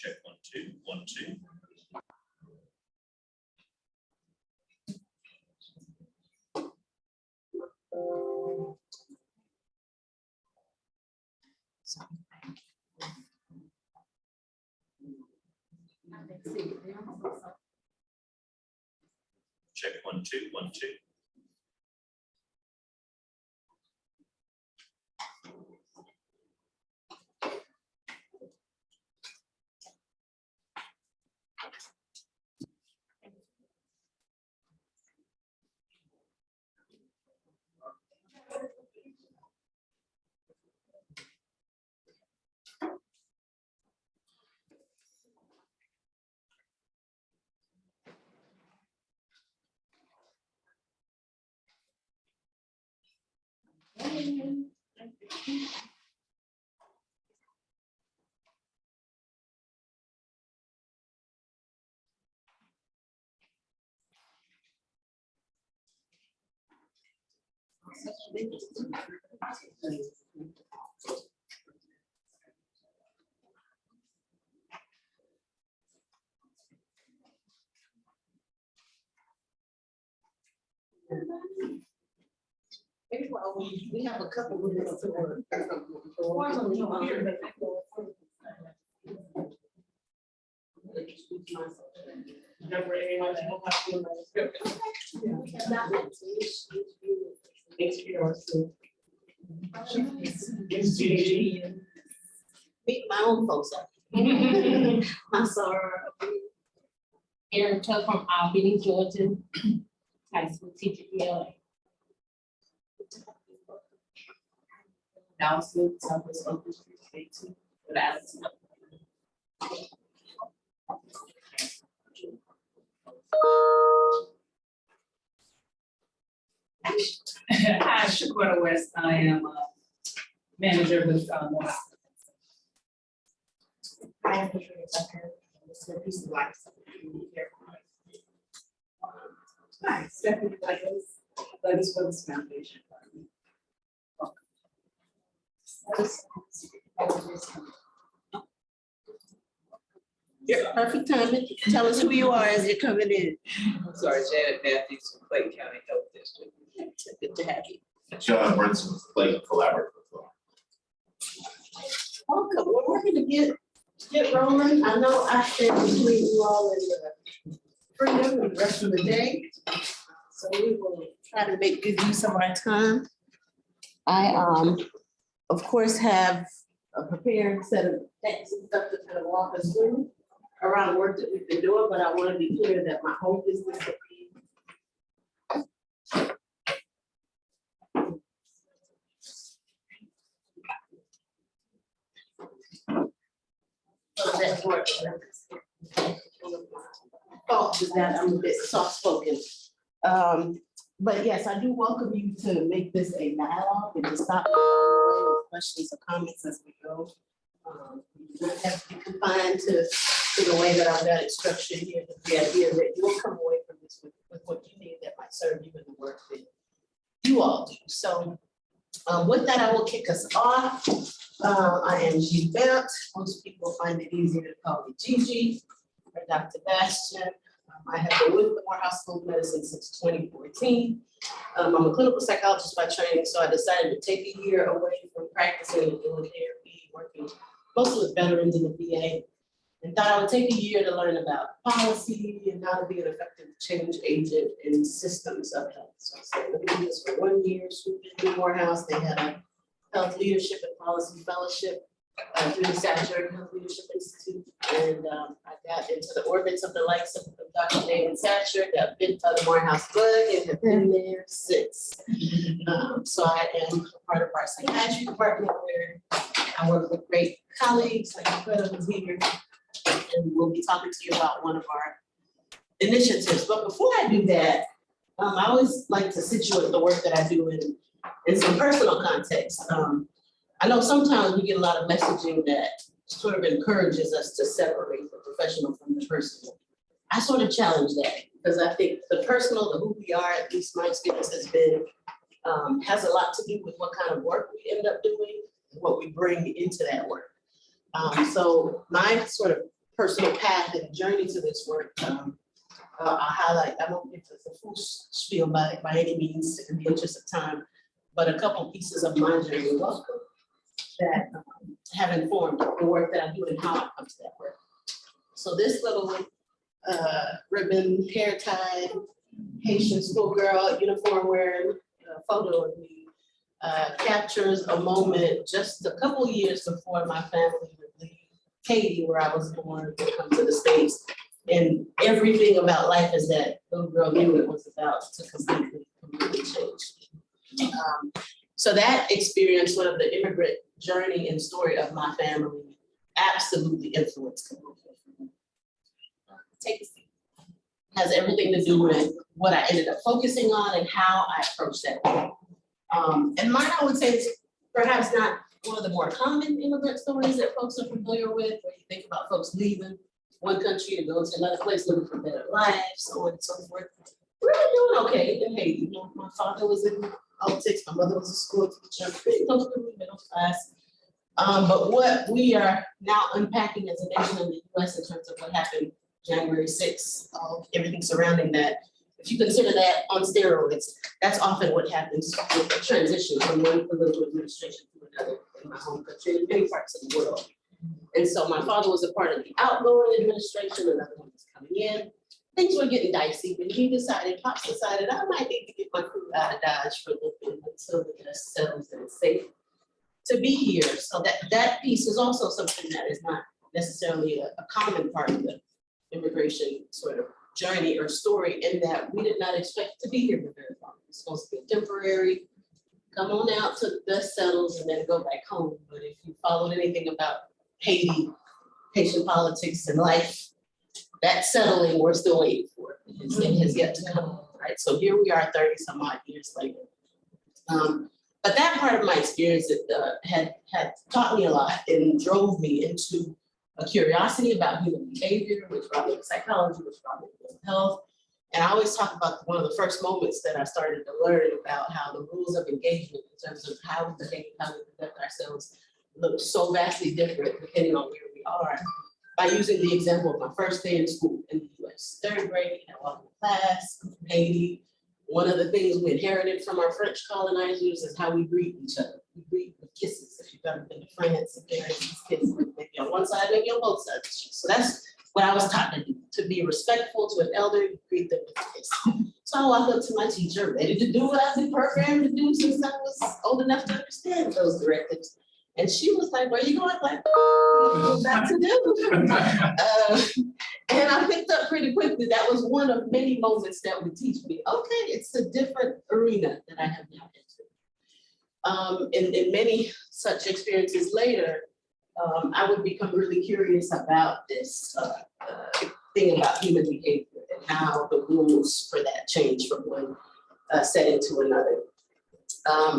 Check 1 2 1 2. Check 1 2 1 2. Well, we have a couple of minutes to work. Meet my own folks up. I'm sorry. Erin Tuck from Albany, Georgia, high school teacher, ELA. Also, Southwest Oakland Street State too, with Allison. Hi, Shakota West. I am a manager with Morris. I am Patricia Tucker. This is a piece of life. Hi, Stephanie Douglas, Douglas Willis Foundation. Perfect timing. Tell us who you are as you're coming in. I'm sorry, Janet Matthews from Clayton County Health District. Good to have you. John Brinson with Clayton Collaborative. Welcome. We're working to get rolling. I know I've been between you all in the freedom and the rest of the day. So we will try to make good use of our time. I, of course, have a prepared set of texts and stuff to kind of walk us through around the work that we've been doing, but I want to be clear that my hope is this will be so that's work. Thought is that I'm a bit soft-spoken. But yes, I do welcome you to make this a dialogue and to stop with questions or comments as we go. You don't have to be confined to the way that I've got it structured here. The idea that you'll come away from this with what you need that might serve you in the work that you all do. So with that, I will kick us off. I am G Belt. Most people find it easier to call me Gigi or Dr. Bastian. I have been with the Morehouse School of Medicine since 2014. I'm a clinical psychologist by training, so I decided to take a year away from practicing and doing therapy, working mostly with veterans in the VA, and thought I would take a year to learn about policy and how to be an effective change agent in systems of health. So I said, let me do this for 1 year, swooped into Morehouse. They had a health leadership and policy fellowship through the Satcher Health Leadership Institute. And I got into the orbits of the likes of Dr. David Satcher, got bit by the Morehouse bug, and have been there since. So I am a part of our psychiatry department where I work with great colleagues like Greta was here. And we'll be talking to you about one of our initiatives. But before I do that, I always like to situate the work that I do in some personal context. I know sometimes we get a lot of messaging that sort of encourages us to separate the professional from the personal. I sort of challenge that because I think the personal, the who we are, at least my experience has been, has a lot to do with what kind of work we end up doing, what we bring into that work. So my sort of personal path and journey to this work, I'll highlight, I won't get to the full spiel by any means in the interest of time, but a couple pieces of my journey that have informed the work that I do and how I come to that work. So this little ribbon, hair tied, Haitian schoolgirl, uniform wearing photo of me captures a moment just a couple years before my family would leave Haiti, where I was born, to come to the States. And everything about life as that little girl knew it was about to completely change. So that experience, sort of the immigrant journey and story of my family, absolutely influenced me. Take a seat. Has everything to do with what I ended up focusing on and how I approach that work. And mine, I would say, is perhaps not one of the more common immigrant stories that folks are familiar with, where you think about folks leaving one country to go to another place looking for better lives, so on and so forth. We're doing okay in Haiti. You know, my father was in politics, my mother was a school teacher, pretty comfortably middle class. But what we are now unpacking as a nation in the US in terms of what happened January 6th, everything surrounding that, if you consider that on steroids, that's often what happens with the transition from one political administration to another in my home country and many parts of the world. And so my father was a part of the outgoing administration, another one was coming in. Things were getting dicey, but Pops decided I might need to get my crew out of Dodge for a little bit until the dust settles and it's safe to be here. So that piece is also something that is not necessarily a common part of the immigration sort of journey or story, in that we did not expect to be here for very long. It's supposed to be temporary, come on out till the dust settles and then go back home. But if you followed anything about Haiti, Haitian politics and life, that settling we're still waiting for. It has yet to come, right? So here we are 30 some odd years later. But that part of my experience had taught me a lot and drove me into a curiosity about human behavior, which brought me to psychology, which brought me to mental health. And I always talk about one of the first moments that I started to learn about how the rules of engagement in terms of how we behave, how we conduct ourselves look so vastly different depending on where we are, by using the example of my first day in school in the US. Third grade, I walked in class, I'm from Haiti. One of the things we inherited from our French colonizers is how we greet each other. We greet with kisses. If you've ever been to France, and parents kiss maybe on one side, maybe on both sides. So that's what I was taught to do, to be respectful to an elder, greet them with a kiss. So I walked up to my teacher, ready to do what I've been programmed to do since I was old enough to understand those directives. And she was like, where are you going? Like, what's that to do? And I picked up pretty quickly. That was one of many moments that would teach me, okay, it's a different arena that I have now entered. In many such experiences later, I would become really curious about this thing about human behavior and how the rules for that change from one setting to another.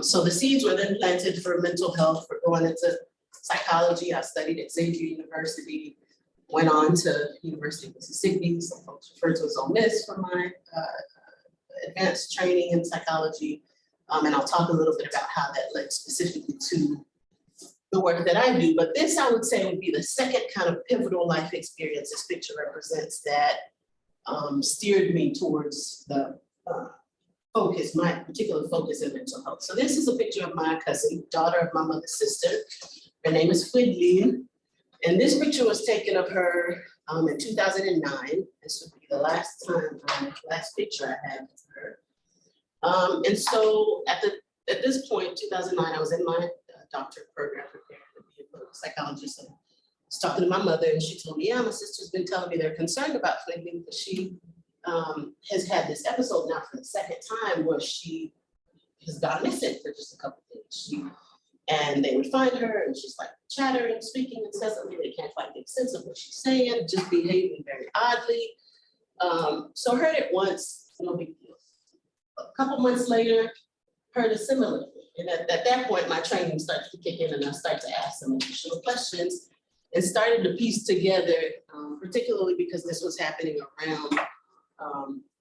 So the seeds were then planted for mental health, for going into psychology. I studied at Xavier University, went on to University of Mississippi. Some folks refer to as Ole Miss for my advanced training in psychology. And I'll talk a little bit about how that led specifically to the work that I do. But this, I would say, would be the second kind of pivotal life experience this picture represents that steered me towards the focus, my particular focus in mental health. So this is a picture of my cousin, daughter of my mother's sister. Her name is Fidlene. And this picture was taken of her in 2009. This would be the last picture I had of her. And so at this point, 2009, I was in my doctorate program preparing to be a psychologist. And I was talking to my mother and she told me, yeah, my sister's been telling me they're concerned about Flamin because she has had this episode now for the second time where she has gone missing for just a couple of days. And they would find her and she's like chattering, speaking incessantly. They can't quite make sense of what she's saying, just behaving very oddly. So heard it once, no big deal. A couple months later, heard it similarly. And at that point, my training started to kick in and I started to ask some additional questions and started to piece together, particularly because this was happening around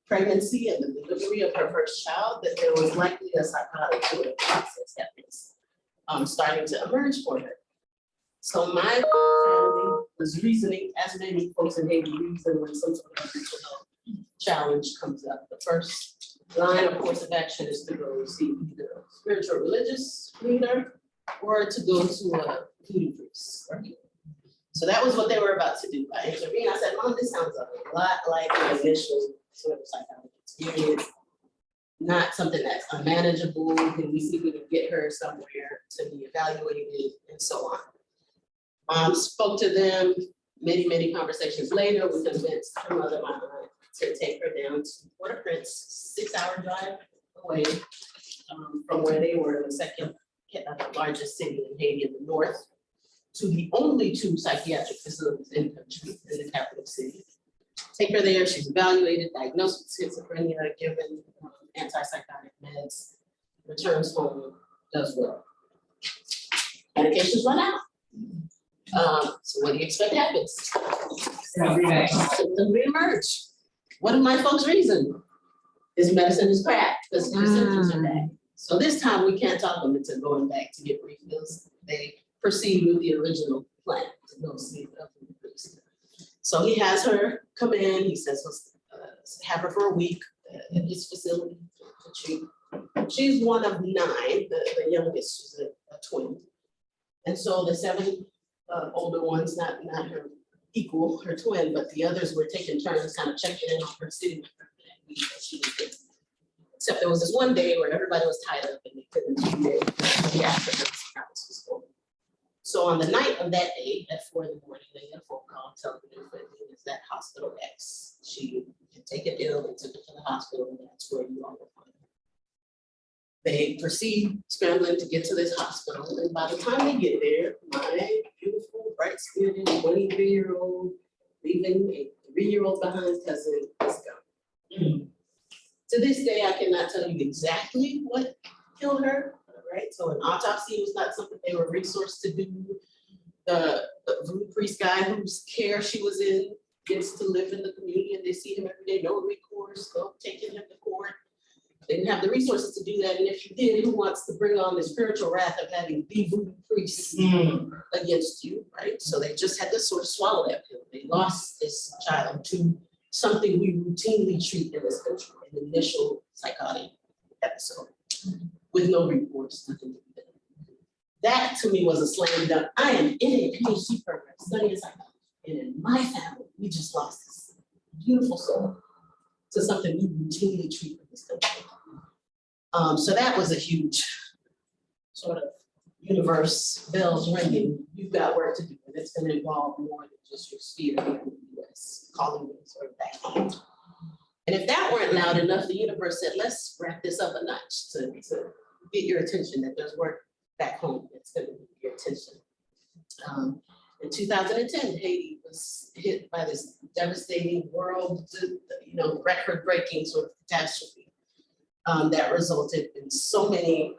pregnancy and the delivery of her first child, that there was likely a psychotic sort of process that was starting to emerge for her. So my family was reasoning, as many folks in Haiti reason when some sort of mental health challenge comes up. The first line of course of action is to go see either a spiritual religious leader or to go to a voodoo priest. Right? So that was what they were about to do. I intervened. I said, Mom, this sounds a lot like the initial sort of psychotic experience. Not something that's unmanageable. Can we see if we can get her somewhere to be evaluated and so on. Mom spoke to them. Many conversations later, we convinced her mother, my aunt, to take her down to Port-au-Prince, 6-hour drive away from where they were, the second largest city in Haiti in the north, to the only 2 psychiatric facilities in the country, in the capital city. Take her there, she's evaluated, diagnosed with schizophrenia, given antipsychotic meds, returns home, does well. Medications run out. So what do you expect happens? Symptoms reemerge. What do my folks reason? This medicine is crap because her symptoms are bad. So this time we can't talk them into going back to get refills. They proceed with the original plan to go see the priest. So he has her come in, he says, let's have her for a week in his facility to treat. She's one of 9, the youngest, she's a twin. And so the 7 older ones, not her equal, her twin, but the others were taking turns kind of checking in on her, sitting with her that week that she was there. Except there was this one day where everybody was tied up and they couldn't be there. The afternoon was over. So on the night of that day, at 4 in the morning, they get a phone call telling me that it's that hospital X. She had taken ill and took her to the hospital, and that's where you all will find her. They proceed scrambling to get to this hospital, and by the time they get there, my beautiful, bright-spirited 23-year-old, leaving a 3-year-old behind cousin is gone. To this day, I cannot tell you exactly what killed her. Right, so an autopsy was not something they were resourced to do. The voodoo priest guy whose care she was in gets to live in the community and they see him every day, no recourse, go taking him to court. They didn't have the resources to do that, and if you did, who wants to bring on the spiritual wrath of having the voodoo priest against you, right? So they just had to sort of swallow that pill. They lost this child to something we routinely treat in this country, an initial psychotic episode. With no recourse, nothing to be done. That to me was a slam dunk. I am in a PhD program studying psychology, and in my family, we just lost this beautiful soul to something we routinely treat in this country. So that was a huge sort of universe, bells ringing. You've got work to do, and it's going to involve more than just your sphere here in the US, calling them sort of back home. And if that weren't loud enough, the universe said, let's wrap this up a notch to get your attention, that there's work back home that's going to get your attention. In 2010, Haiti was hit by this devastating world, record-breaking sort of catastrophe that resulted in so many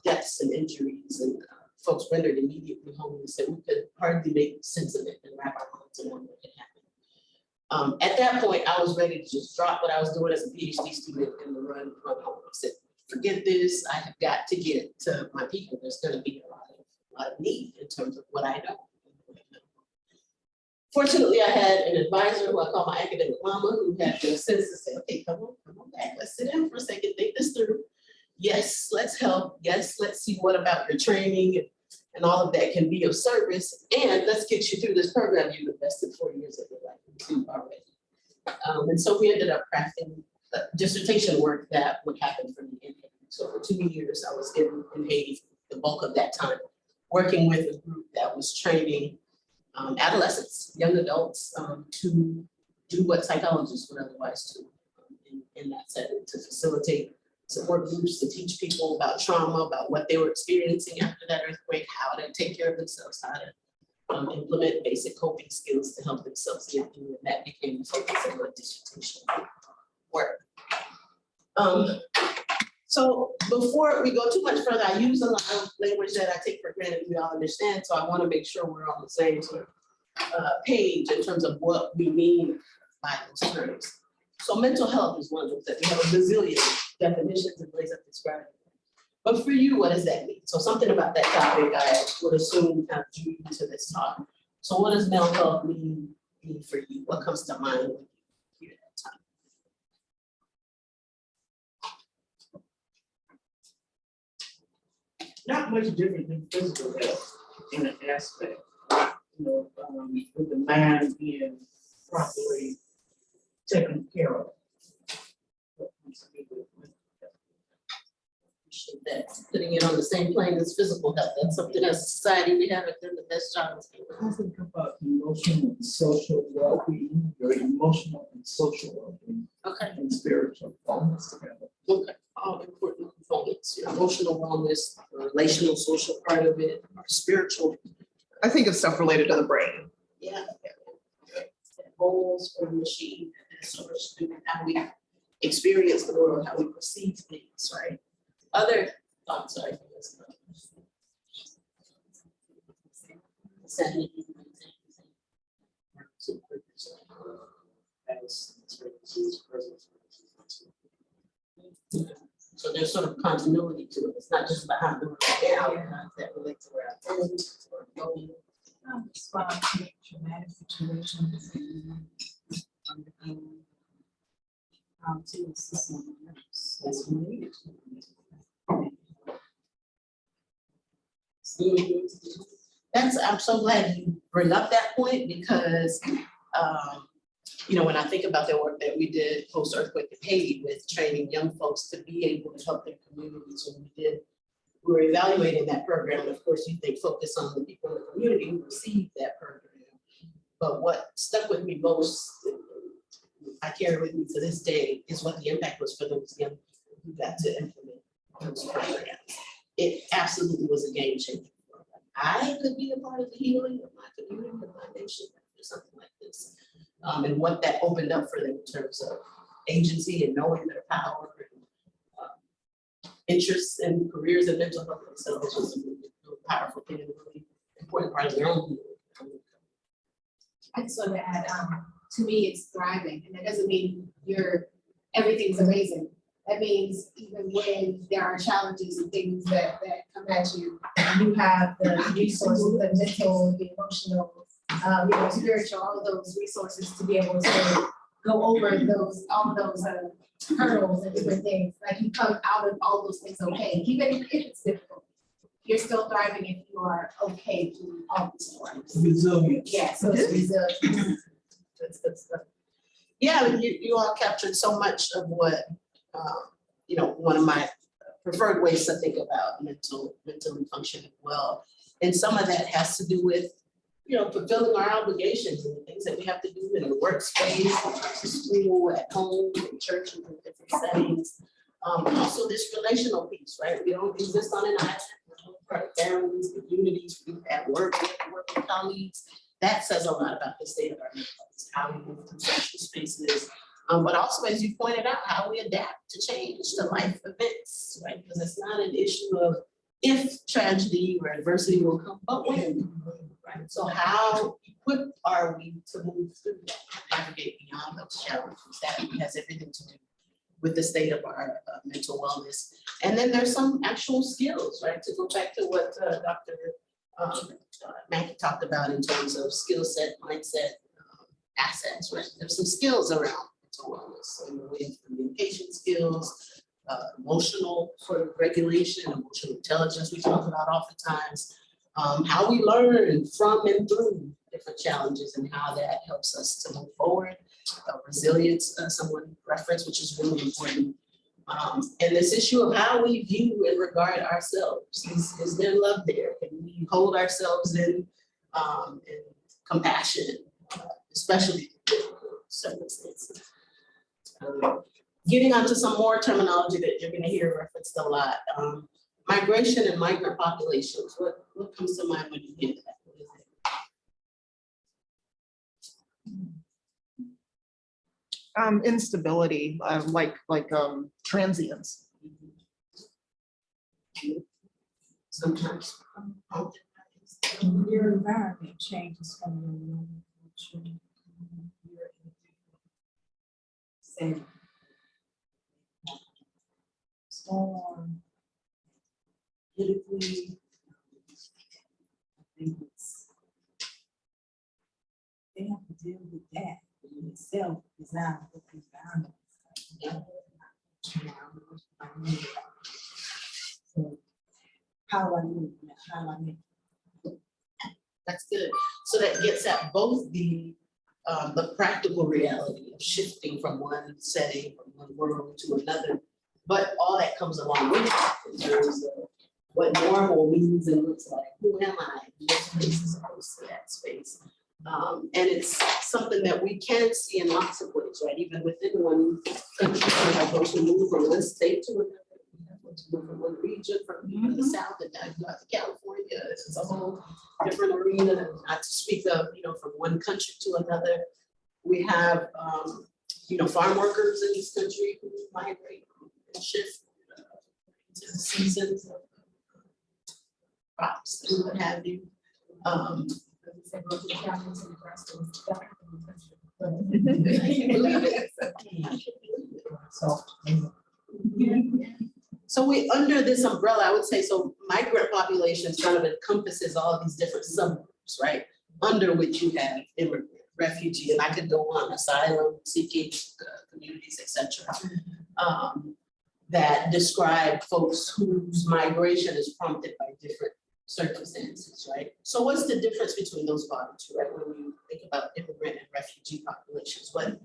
deaths and injuries and folks rendered immediately homeless that we could hardly make sense of it and wrap our minds around what had happened. At that point, I was ready to just drop what I was doing as a PhD student and run home. I said, forget this, I have got to get to my people. There's gonna be a lot of need in terms of what I know. Fortunately, I had an advisor who I call my academic mama, who had the sense to say, okay, come on back, let's sit down for a second, think this through. Yes, let's help. Yes, let's see what about your training and all of that can be of service. And let's get you through this program you've invested 4 years of your life into already. And so we ended up crafting dissertation work that would happen for me in Haiti. So for 2 years, I was in Haiti the bulk of that time, working with a group that was training adolescents, young adults, to do what psychologists would otherwise do in that setting, to facilitate support groups, to teach people about trauma, about what they were experiencing after that earthquake, how to take care of themselves, how to implement basic coping skills to help themselves get through, and that became the focus of my dissertation work. So before we go too much further, I use a lot of language that I take for granted we all understand, so I want to make sure we're on the same sort of page in terms of what we mean by those terms. So mental health is one of those that we have a bazillion definitions and ways of describing it. But for you, what does that mean? So something about that topic I would assume kind of drew you to this talk. So what does mental health mean for you? What comes to mind when you hear that term? Not much different than physical health in an aspect, with the mind being properly taken care of. That putting it on the same plane as physical health, that's something as a society we haven't done the best job of. I think about emotional and social well-being, your emotional and social well-being Okay, and spiritual wellness together. okay, all important components, your emotional wellness, the relational, social part of it, our spiritual. I think of stuff related to the brain. Yeah. Goals for the machine, and sort of student, how we experience the world, how we perceive things, right? Other thoughts, sorry. So there's sort of continuity to it. It's not just about how we're now, how that relates to where I'm going or going. Respond to traumatic situations and to assist someone else that's related to That's, I'm so glad you bring up that point because, when I think about the work that we did post-earthquake in Haiti with training young folks to be able to help their communities, when we were evaluating that program, and of course, they focus on the people in the community who received that program. But what stuck with me most, I carry with me to this day, is what the impact was for those young people who got to implement those programs. It absolutely was a game changer. I could be a part of the healing of my community, of my nation, or something like this. And what that opened up for them in terms of agency and knowing their power and interests and careers in mental health themselves, which was a really powerful thing and a really important part of their own healing. I just want to add, to me, it's thriving, and that doesn't mean everything's amazing. That means even when there are challenges and things that come at you, you have the resources, the mental, the emotional, spiritual, all of those resources to be able to go over all of those hurdles and different things. Like you come out of all those things okay, even if it's difficult. You're still thriving if you are okay through all these storms. Resilience. Yeah, so it's resilient. That's good stuff. Yeah, you all captured so much of what, one of my preferred ways to think about mentally functioning well. And some of that has to do with, fulfilling our obligations and the things that we have to do in the workspace, in school, at home, in church, and in different settings. And also this relational piece, right? We don't exist on an island. We're part of families, communities, at work, we have to work with colleagues. That says a lot about the state of our mental health, how we move through social spaces. But also, as you pointed out, how we adapt to change, to life events, right? Because it's not an issue of if tragedy or adversity will come, but when, right? So how equipped are we to move through that, navigate beyond those challenges? That has everything to do with the state of our mental wellness. And then there's some actual skills, right? To go back to what Dr. Mackey talked about in terms of skill set, mindset, assets, right? There's some skills around mental wellness in the way of communication skills, emotional sort of regulation, emotional intelligence we talk about oftentimes, how we learn from and through different challenges and how that helps us to move forward. Resilience, someone referenced, which is really important. And this issue of how we view and regard ourselves. Is there love there? Can we we hold ourselves in compassion, especially in difficult circumstances. Getting onto some more terminology that you're gonna hear referenced a lot. Migration and migrant populations, what comes to mind when you hear that? What is it? Instability, like transients. Sometimes. Your environment changes from your environment. Say, storm, politically, I think they have to deal with that in itself, design the environment. So how I move, how I make. That's good. So that gets at both the practical reality of shifting from one setting, from one world to another, but all that comes along with it in terms of what normal means and looks like. Who am I in this space as opposed to that space? And it's something that we can see in lots of ways, right? Even within one country, we have those who move from one state to another. We have those who move from one region, from the South, and now you got to California. It's a whole different arena, not to speak of, from one country to another. We have, farm workers in this country who migrate and shift to the seasons of crops and what have you. So we, under this umbrella, I would say, so migrant populations kind of encompasses all these different subgroups, right? Under which you have immigrant, refugee, and I could go on, asylum seeking communities, et cetera. That describe folks whose migration is prompted by different circumstances, right? So what's the difference between those bodies, right? When you think about immigrant and refugee populations, what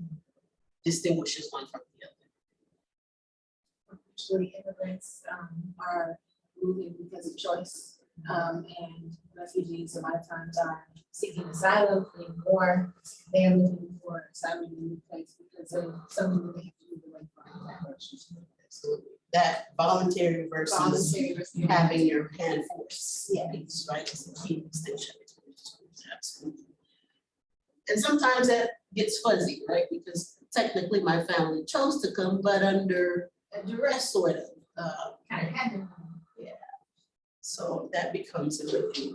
distinguishes one from the other? Usually immigrants are moving because of choice, and refugees a lot of times are seeking asylum, fleeing war. They're looking for asylum in a new place because of something that they have to move away from. Absolutely. That voluntary versus Voluntary versus having your hand forced, Yeah. right? It's a key distinction. Absolutely. And sometimes that gets fuzzy, right? Because technically my family chose to come, but under a duress sort of. Kind of had to. So that becomes a really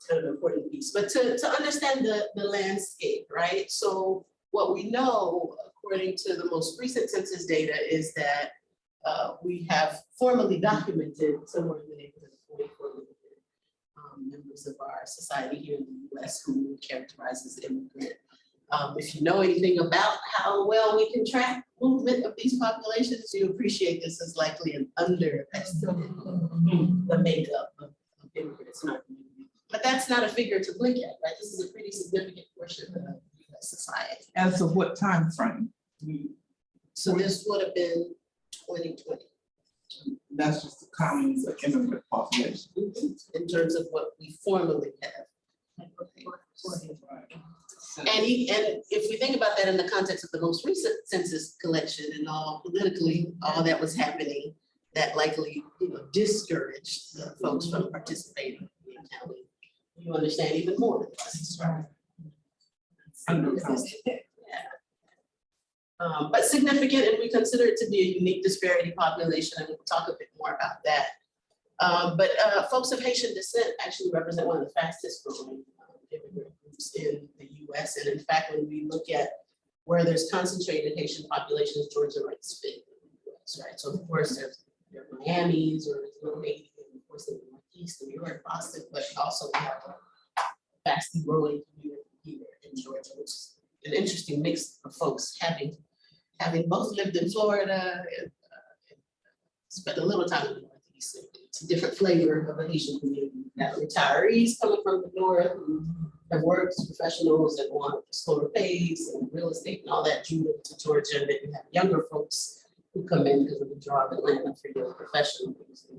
kind of important piece. But to understand the landscape, right? So what we know, according to the most recent census data, is that we have formally documented somewhere in the neighborhood of 44 million members of our society here in the US who we would characterize as immigrant. If you know anything about how well we can track movement of these populations, you appreciate this is likely an underestimate of the makeup of immigrants in our community. But that's not a figure to blink at, right? This is a pretty significant portion of US society. As of what time frame? So this would have been 2020 That's just the commons of immigrant population. in terms of what we formally have. And if we think about that in the context of the most recent census collection and all politically, all that was happening, that likely, discouraged the folks from participating in the county. You understand even more than this, right? But significant, and we consider it to be a unique disparity population, and we'll talk a bit more about that. But folks of Haitian descent actually represent one of the fastest growing immigrant groups in the US. And in fact, when we look at where there's concentrated Haitian populations, Georgia ranks fifth in the US, right? So of course there are Miami's or Little Haiti, and of course in the Northeast, New York, Boston, but also we have a fastly growing community here in Georgia, which is an interesting mix of folks having both lived in Florida and spent a little time in the Northeast. It's a different flavor of a Haitian community. You have retirees coming from the North who have worked as professionals and want a slower pace and real estate and all that drew them to Georgia. And then you have younger folks who come in because of the draw of Atlanta for young professionals.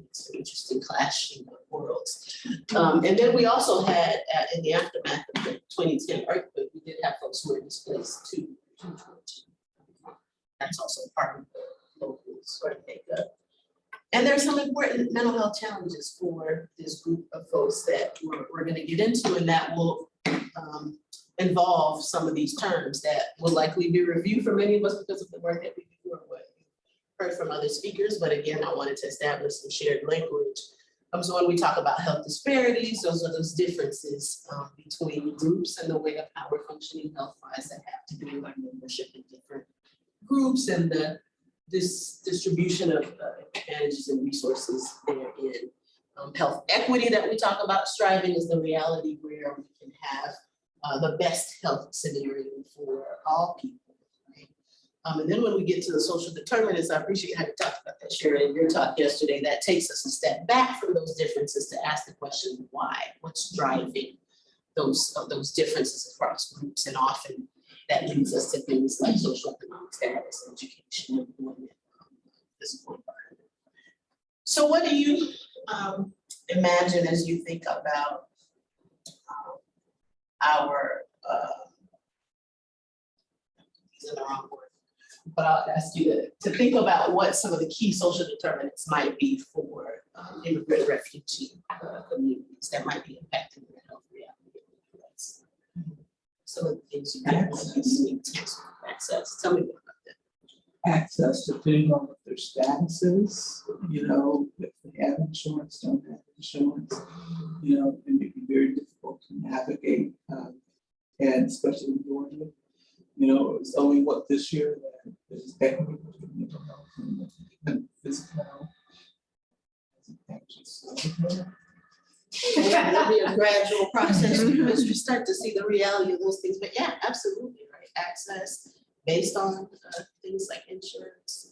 It's an interesting clash, worlds. And then we also had, in the aftermath of the 2010 earthquake, we did have folks who were displaced to Georgia. That's also part of the local sort of makeup. And there's some important mental health challenges for this group of folks that we're gonna get into, and that will involve some of these terms that will likely be reviewed for many of us because of the work that we do or what we heard from other speakers. But again, I wanted to establish some shared language. So when we talk about health disparities, those are those differences between groups and the way of how we're functioning health-wise that have to do with our membership in different groups and this distribution of advantages and resources therein. Health equity that we talk about striving is the reality where we can have the best health scenario for all people, right? And then when we get to the social determinants, I appreciate how you talked about that, Sharon, in your talk yesterday. That takes us a step back from those differences to ask the question, why? What's driving those differences across groups? And often that leads us to things like social economic status, education, employment, physical environment. So what do you imagine as you think about our, these are the wrong word, but I'll ask you to think about what some of the key social determinants might be for immigrant refugee communities that might be impacting their health reality in the US. Some of the things you can access. Tell me more about that. Access depending on what their status is, you know, if they have insurance, don't have insurance, you know, it may be very difficult to navigate. And especially in Georgia, you know, it's only this year that there's equity between mental health and physical health. It'll be a gradual process as we start to see the reality of those things, but yeah, absolutely, right, access based on things like insurance.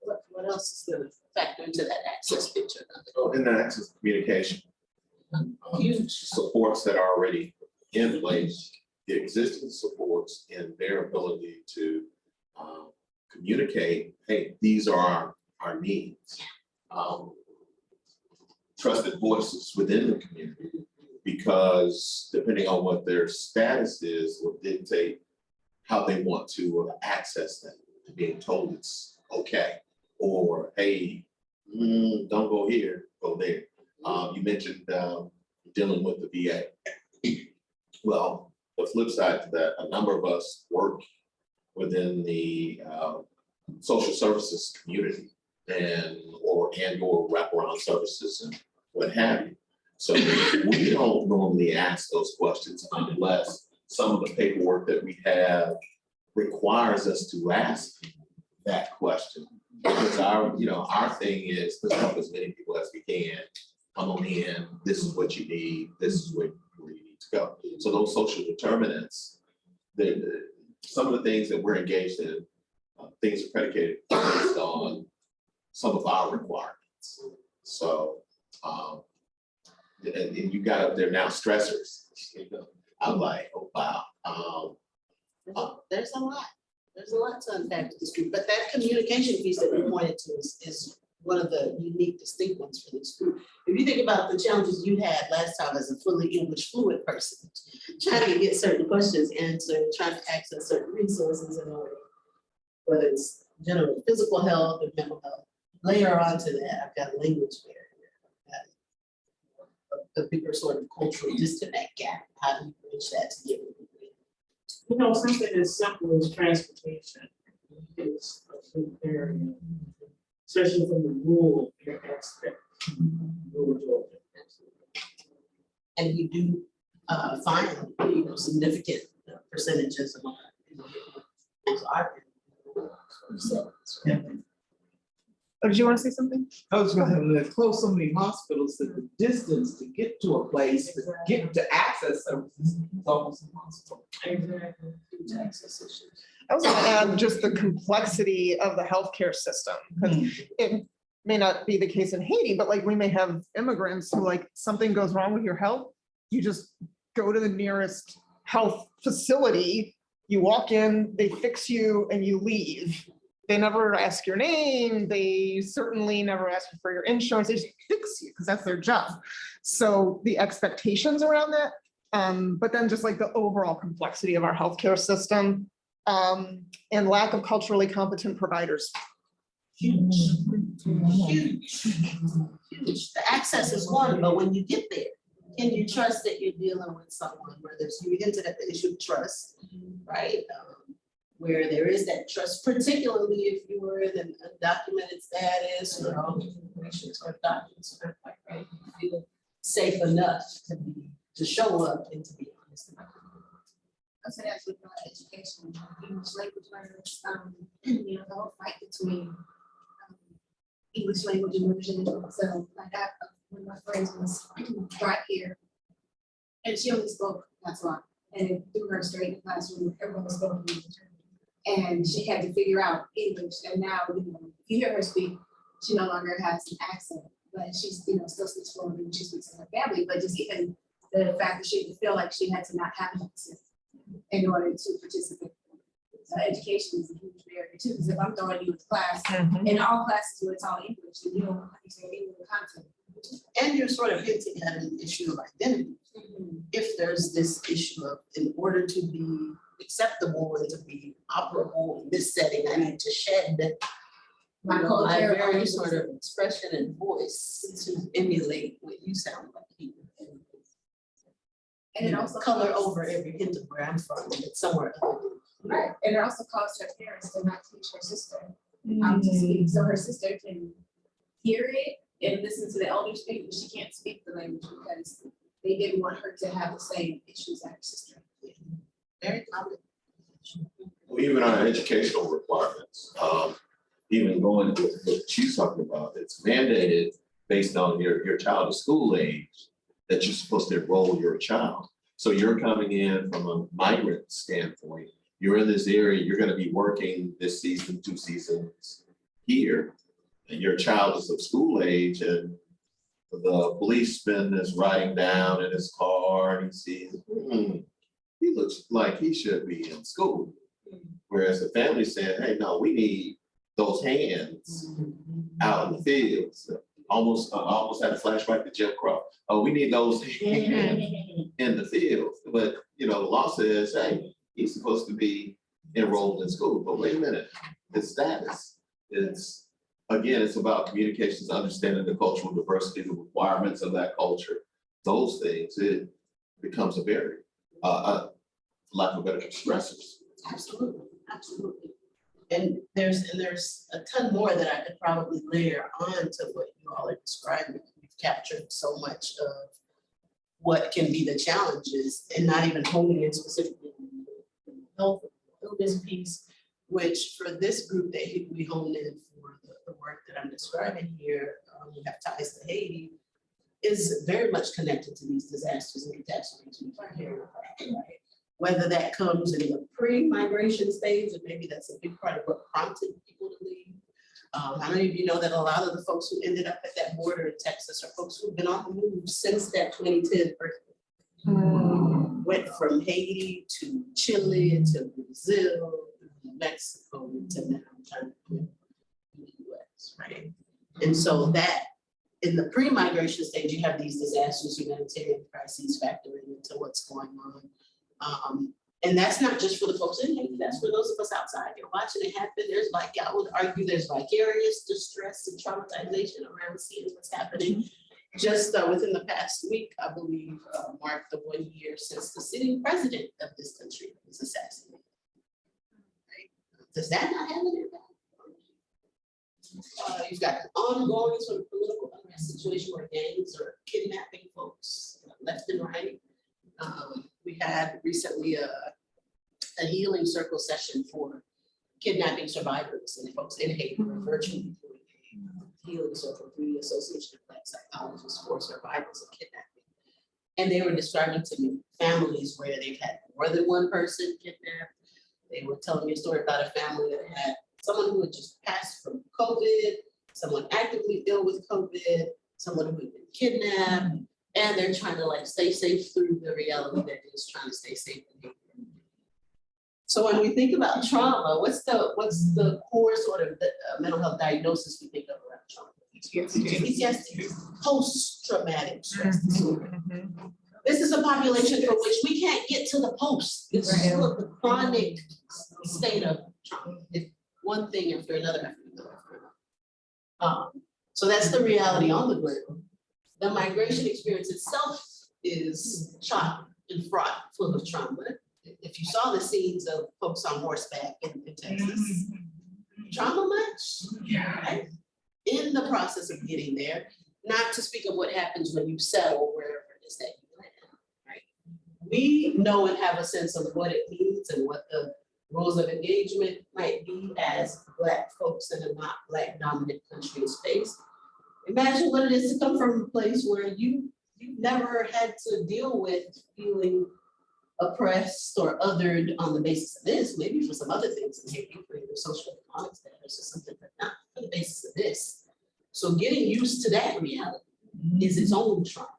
What else is gonna factor into that access picture? So in that access to communication, Huge. supports that are already in place, the existing supports and their ability to communicate, hey, these are our needs. Trusted voices within the community, because depending on what their status is, will dictate how they want to access them. Being told it's okay, or hey, don't go here, go there. You mentioned dealing with the VA. Well, the flip side to that, a number of us work within the social services community and or wraparound services and what have you. So we don't normally ask those questions unless some of the paperwork that we have requires us to ask that question. Because our thing is let's help as many people as we can. Come on in, this is what you need, this is where you need to go. So those social determinants, some of the things that we're engaged in, things are predicated based on some of our requirements. So, and they're now stressors. I'm like, oh, wow. There's a lot to unpack with this group, but that communication piece that we pointed to is one of the unique distinct ones for this group. If you think about the challenges you had last time as a fully English fluent person, trying to get certain questions answered, trying to access certain resources in order, whether it's general physical health or mental health. Layer onto that, I've got a language barrier. The bigger sort of cultural disconnect gap. How do you bridge that to get rid of it? You know, something as simple as transportation is a big area, especially from the rural aspect. Rural Georgia. And you do find, significant percentages of those are. Oh, did you want to say something? I was gonna close so many hospitals that the distance to get to a place, to get to access services is almost impossible. Exactly. Access issues. I was gonna add just the complexity of the healthcare system, because it may not be the case in Haiti, but like we may have immigrants who like something goes wrong with your health, you just go to the nearest health facility, you walk in, they fix you and you leave. They never ask your name. They certainly never ask you for your insurance. They just fix you because that's their job. So the expectations around that, but then just like the overall complexity of our healthcare system, and lack of culturally competent providers. Huge, huge, huge. The access is one, but when you get there, can you trust that you're dealing with someone where there's, you get into that issue of trust, right? Where there is that trust, particularly if you were in an undocumented status or all the information or documents are not quite right, you feel safe enough to show up and to be honest about it. So that's with education, English language learners, you know, the whole fight between English language immersion. So like one of my friends was brought here and she only spoke Patois, and it threw her straight in the classroom, everyone was spoken English. And she had to figure out English, and now, you know, if you hear her speak, she no longer has an accent, but she's, you know, still speaks fluently when she speaks to her family, but just even the fact that she feel like she had to not have an accent in order to participate. So education is a huge barrier too, because if I'm throwing you into class, in all classes where it's all English, and you don't understand English content. And you're sort of hinting at an issue of identity. If there's this issue of, in order to be acceptable and to be operable in this setting, I need to shed my very sort of expression and voice to emulate what you sound like here. And it also color costs- over every hint of where I'm from, and it's somewhere other than Right, and it also caused her parents to not teach her sister to speak, so her sister can hear it and listen to the elders speak, but she can't speak the language because they didn't want her to have the same issues as her sister. very common. Well, even our educational requirements, even going with what she's talking about, it's mandated based on your child's school age that you're supposed to enroll your child. So you're coming in from a migrant standpoint, you're in this area, you're gonna be working this season, 2 seasons here, and your child is of school age, and the policeman is riding down in his car and he sees, he looks like he should be in school. Whereas the family saying, hey, no, we need those hands out in the fields. Almost had a flashback to Jim Crow. Oh, we need those hands in the field. But, you know, the law says, hey, he's supposed to be enrolled in school. But wait a minute, his status, again, it's about communications, understanding the cultural diversity, the requirements of that culture. Those things, it becomes a barrier. Lack of better expressors. Absolutely, absolutely. And there's a ton more that I could probably layer on to what you all are describing. We've captured so much of what can be the challenges and not even honing in specifically on the health illness piece, which for this group that we honed in for the work that I'm describing here, we have ties to Haiti, is very much connected to these disasters and catastrophes we've been hearing about, right? Whether that comes in the pre-migration stage, and maybe that's a big part of what prompted people to leave. How many of you know that a lot of the folks who ended up at that border in Texas are folks who've been on the move since that 2010 earthquake? Went from Haiti to Chile to Brazil, Mexico to now trying to in the US, right? And so that in the pre-migration stage, you have these disasters, humanitarian crises factoring into what's going on. And that's not just for the folks in Haiti, that's for those of us outside here watching it happen. There's I would argue there's vicarious distress and traumatization around seeing what's happening. Just within the past week, I believe, marked the 1 year since the sitting president of this country was assassinated. Right? Does that not have an impact? You've got an ongoing sort of political unrest situation where gangs are kidnapping folks left and right. We had recently a healing circle session for kidnapping survivors and folks in Haiti. We're virtually doing a healing circle through the Association of Black Psychologists for survivors of kidnapping. And they were describing to me families where they've had more than one person kidnapped. They were telling me a story about a family that had someone who had just passed from COVID, someone actively ill with COVID, someone who had been kidnapped. And they're trying to stay safe through the reality that is trying to stay safe. So when we think about trauma, what's the core sort of mental health diagnosis we think of around trauma? PTSD, post-traumatic stress disorder. This is a population for which we can't get to the post. It's still the chronic state of trauma. It's one thing after another after another. So that's the reality on the ground. The migration experience itself is shot and fraught, full of trauma. If you saw the scenes of folks on horseback in Texas, trauma much? Right? In the process of getting there, not to speak of what happens when you settle wherever it is that you land, right? We know and have a sense of what it means and what the rules of engagement might be as Black folks in a not Black dominant country in space. Imagine what it is to come from a place where you've never had to deal with feeling oppressed or othered on the basis of this, maybe for some other things in Haiti, for your social economic status or something, but not for the basis of this. So getting used to that reality is its own trauma.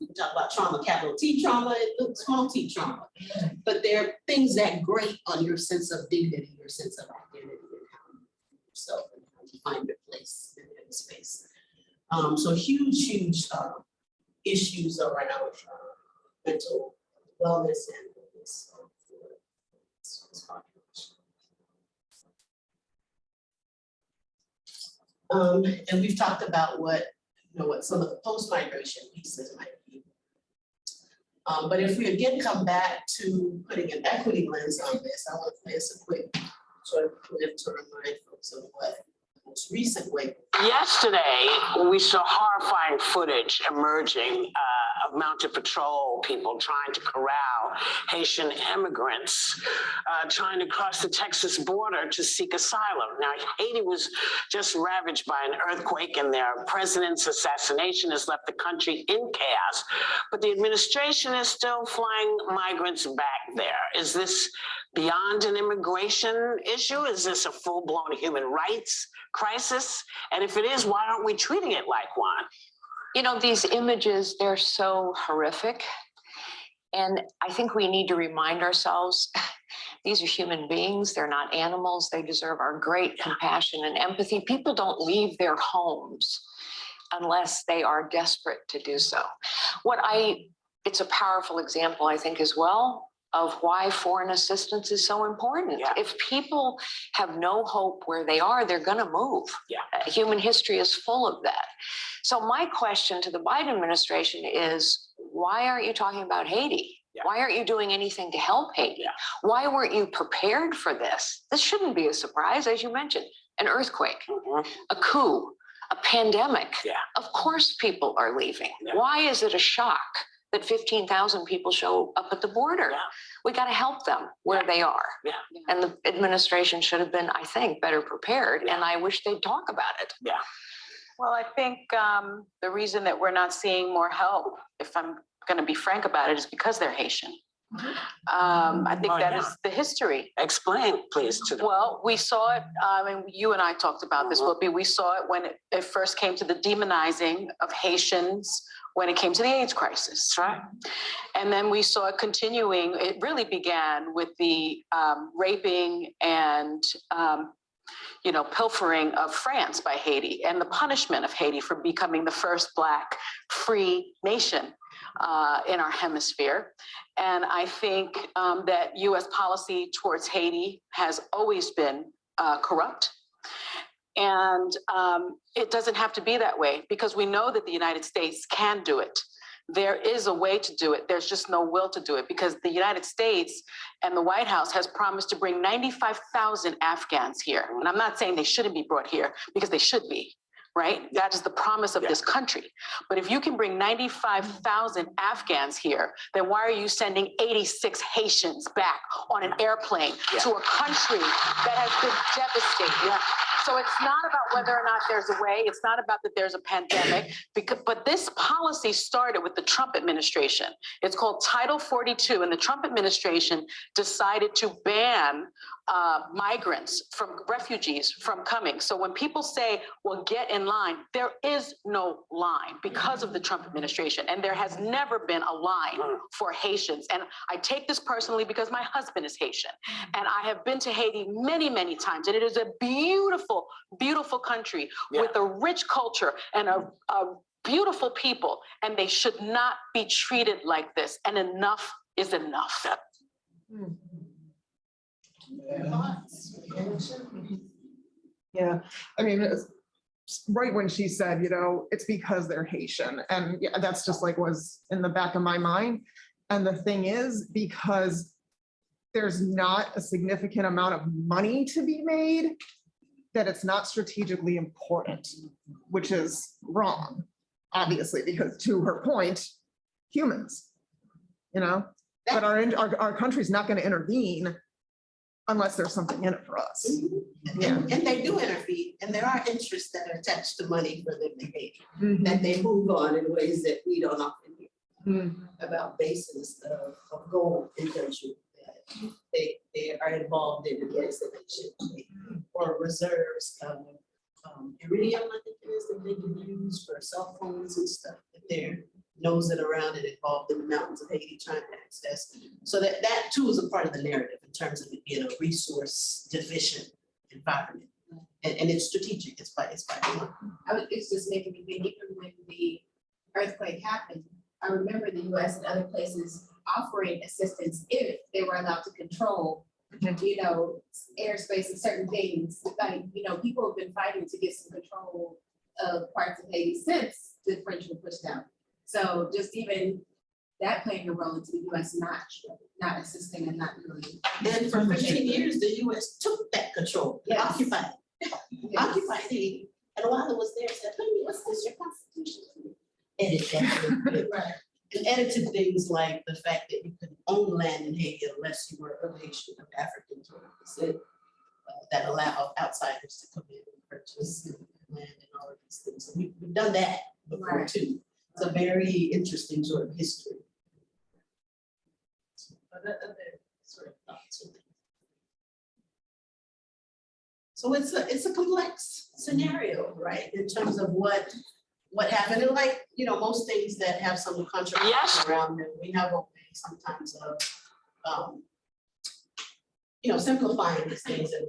We talk about trauma, capital T trauma, small t trauma, but there are things that grate on your sense of dignity, your sense of identity, and how you view yourself and how you find your place in the space. So huge issues around mental wellness and this population. And we've talked about what some of the post-migration pieces might be. But if we again come back to putting an equity lens on this, I want to play us a quick sort of clip to remind folks of what the most recent way. Yesterday, we saw horrifying footage emerging of mounted patrol people trying to corral Haitian immigrants trying to cross the Texas border to seek asylum. Now, Haiti was just ravaged by an earthquake, and their president's assassination has left the country in chaos. But the administration is still flying migrants back there. Is this beyond an immigration issue? Is this a full-blown human rights crisis? And if it is, why aren't we treating it like one? You know, these images, they're so horrific. And I think we need to remind ourselves, these are human beings, they're not animals. They deserve our great compassion and empathy. People don't leave their homes unless they are desperate to do so. It's a powerful example, I think, as well, of why foreign assistance is so important. Yeah. If people have no hope where they are, they're gonna move. Yeah. Human history is full of that. So my question to the Biden administration is, why aren't you talking about Haiti? Yeah. Why aren't you doing anything to help Haiti? Yeah. Why weren't you prepared for this? This shouldn't be a surprise, as you mentioned, an earthquake, a coup, a pandemic. Yeah. Of course people are leaving. Yeah. Why is it a shock that 15,000 people show up at the border? Yeah. We got to help them where they are. Yeah. And the administration should have been, I think, better prepared. Yeah. And I wish they'd talk about it. Yeah. Well, I think the reason that we're not seeing more help, if I'm going to be frank about it, is because they're Haitian. I think Why that not? is the history. Explain, please, to them. Well, we saw it, and you and I talked about this, Whoopi. We saw it when it first came to the demonizing of Haitians when it came to the AIDS crisis. That's right. And then we saw it continuing. It really began with the raping and pilfering of France by Haiti and the punishment of Haiti for becoming the first Black free nation in our hemisphere. And I think that US policy towards Haiti has always been corrupt. And it doesn't have to be that way, because we know that the United States can do it. There is a way to do it. There's just no will to do it, because the United States and the White House has promised to bring 95,000 Afghans here. And I'm not saying they shouldn't be brought here, because they should be, right? That is the promise of this country. But if you can bring 95,000 Afghans here, then why are you sending 86 Haitians back on an airplane to a country that has been devastated? So it's not about whether or not there's a way, it's not about that there's a pandemic, but this policy started with the Trump administration. It's called Title 42, and the Trump administration decided to ban refugees from coming. So when people say, well, get in line, there is no line because of the Trump administration. And there has never been a line for Haitians. And I take this personally because my husband is Haitian. And I have been to Haiti many, many times. And it is a beautiful, beautiful country with a rich culture and a beautiful people. And they should not be treated like this. And enough is enough. Yeah, I mean, it's right when she said, you know, it's because they're Haitian, and yeah, that's just like was in the back of my mind. And the thing is, because there's not a significant amount of money to be made, that it's not strategically important, which is wrong, obviously, because to her point, humans, you know, but our country's not going to intervene unless there's something in it for us. Yeah. And they do intervene, and there are interests that are attached to money for them to make, that they move on in ways that we don't often hear about bases of gold in country. They are involved in ways that they should be, or reserves of iridium, I think it is, that they can use for cell phones and stuff, that they're nosing around and involved in the mountains of Haiti trying to access. So that too is a part of the narrative in terms of it being a resource deficient environment. And it's strategic, it's by design. It's just making me think, even when the earthquake happened, I remember the US and other places offering assistance if they were allowed to control, you know, airspace and certain things. Like, you know, people have been fighting to get some control of parts of Haiti since the French were pushed out. So just even that playing a role into the US not assisting and not doing. And for 15 years, the US took that control, occupied Haiti. And while it was there, said, what's this, your constitution? Edit that. Right. And edited things like the fact that you could own land in Haiti unless you were of Haitian or African descent, that allowed outsiders to come in and purchase land and all of these things. So we've done that before too. It's a very interesting sort of history. Other sort of thoughts or things. So it's a complex scenario, right? In terms of what happened. And like, you know, most things that have some controversy around them, we have a way sometimes of you know, simplifying these things in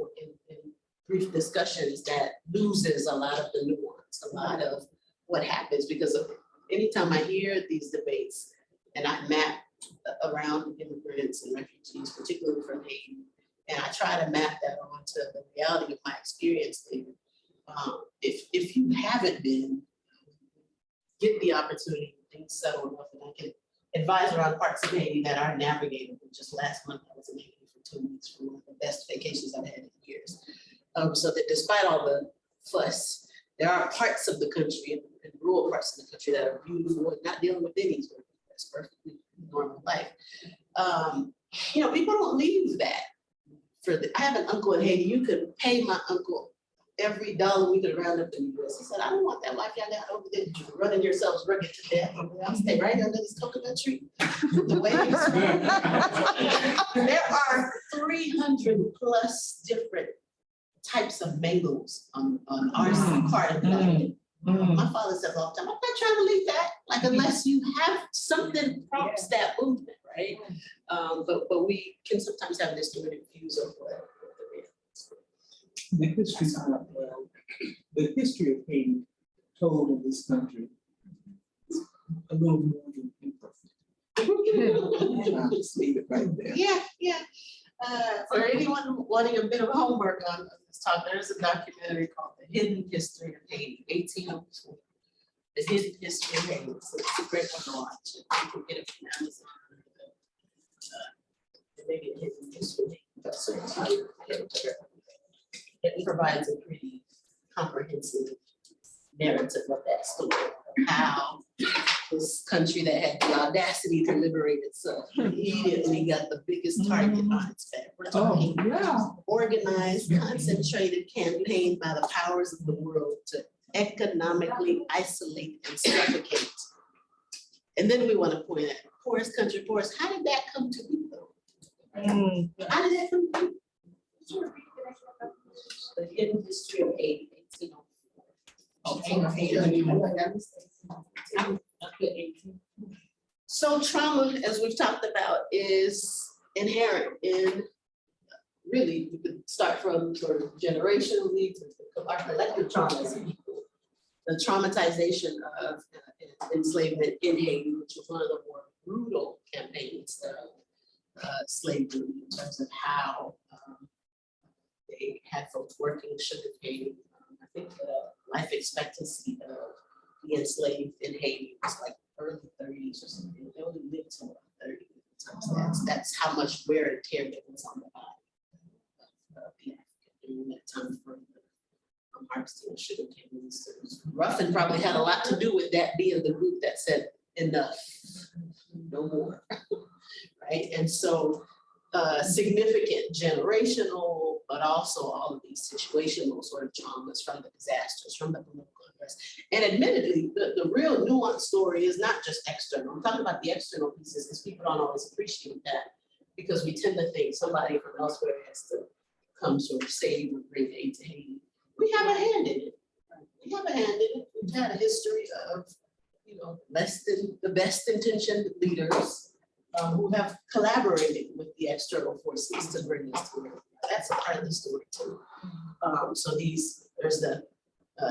brief discussions that loses a lot of the nuance, a lot of what happens, because anytime I hear these debates and I map around immigrants and refugees, particularly from Haiti, and I try to map that onto the reality of my experience there. If you haven't been, get the opportunity, things settle enough, and I can advise around parts of Haiti that are navigatable. Just last month, I was in Haiti for 2 weeks for one of the best vacations I've had in years. So that despite all the fuss, there are parts of the country, and rural parts of the country, that are beautiful and not dealing with any sort of that's perfectly normal life. You know, people don't leave that. I have an uncle in Haiti. You could pay my uncle every dollar we could round up in the US. He said, I don't want that life y'all got over there, running yourselves rugged to death. I'll stay right under this coconut tree. The waves. There are 300 plus different types of mangoes on our part of the island. My father said all the time, I'm not trying to leave that, like, unless you have something prompts that movement, right? But we can sometimes have this distorted views of what the history is not well. The history of Haiti told in this country is a little more than imperfect. I'll just leave it right there. Yeah. For anyone wanting a bit of homework on this talk, there's a documentary called The Hidden History of Haiti, 1804. The Hidden History of Haiti. So it's a great one to watch. You can get it from Amazon. Maybe A Hidden History. It provides a pretty comprehensive narrative of that story, of how this country that had the audacity to liberate itself immediately got the biggest target on its back. We're talking yeah. organized, concentrated campaign by the powers of the world to economically isolate and suffocate. And then we want to point at poorest country, poorest. How did that come to be though? How did that come to be? The hidden history of Haiti, 1804. So trauma, as we've talked about, is inherent in, really, we could start from sort of generationally to our collective trauma as a people. The traumatization of enslavement in Haiti, which was one of the more brutal campaigns of slavery in terms of how they had folks working sugarcane. I think the life expectancy of the enslaved in Haiti was like early 30s or something. They only lived till about 30. So that's how much wear and tear that was on the body of the African during that time frame. Harvesting of sugarcane. It was rough and probably had a lot to do with that being the group that said enough, no more, right? And so significant generational, but also all of these situational sort of traumas from the disasters, from the political unrest. And admittedly, the real nuanced story is not just external. I'm talking about the external pieces because people don't always appreciate that because we tend to think somebody from elsewhere has to come sort of save or bring aid to Haiti. We have a hand in it. We have a hand in it. We've had a history of, less than the best intentioned leaders who have collaborated with the external forces to bring us to where that's a part of the story too. So there's the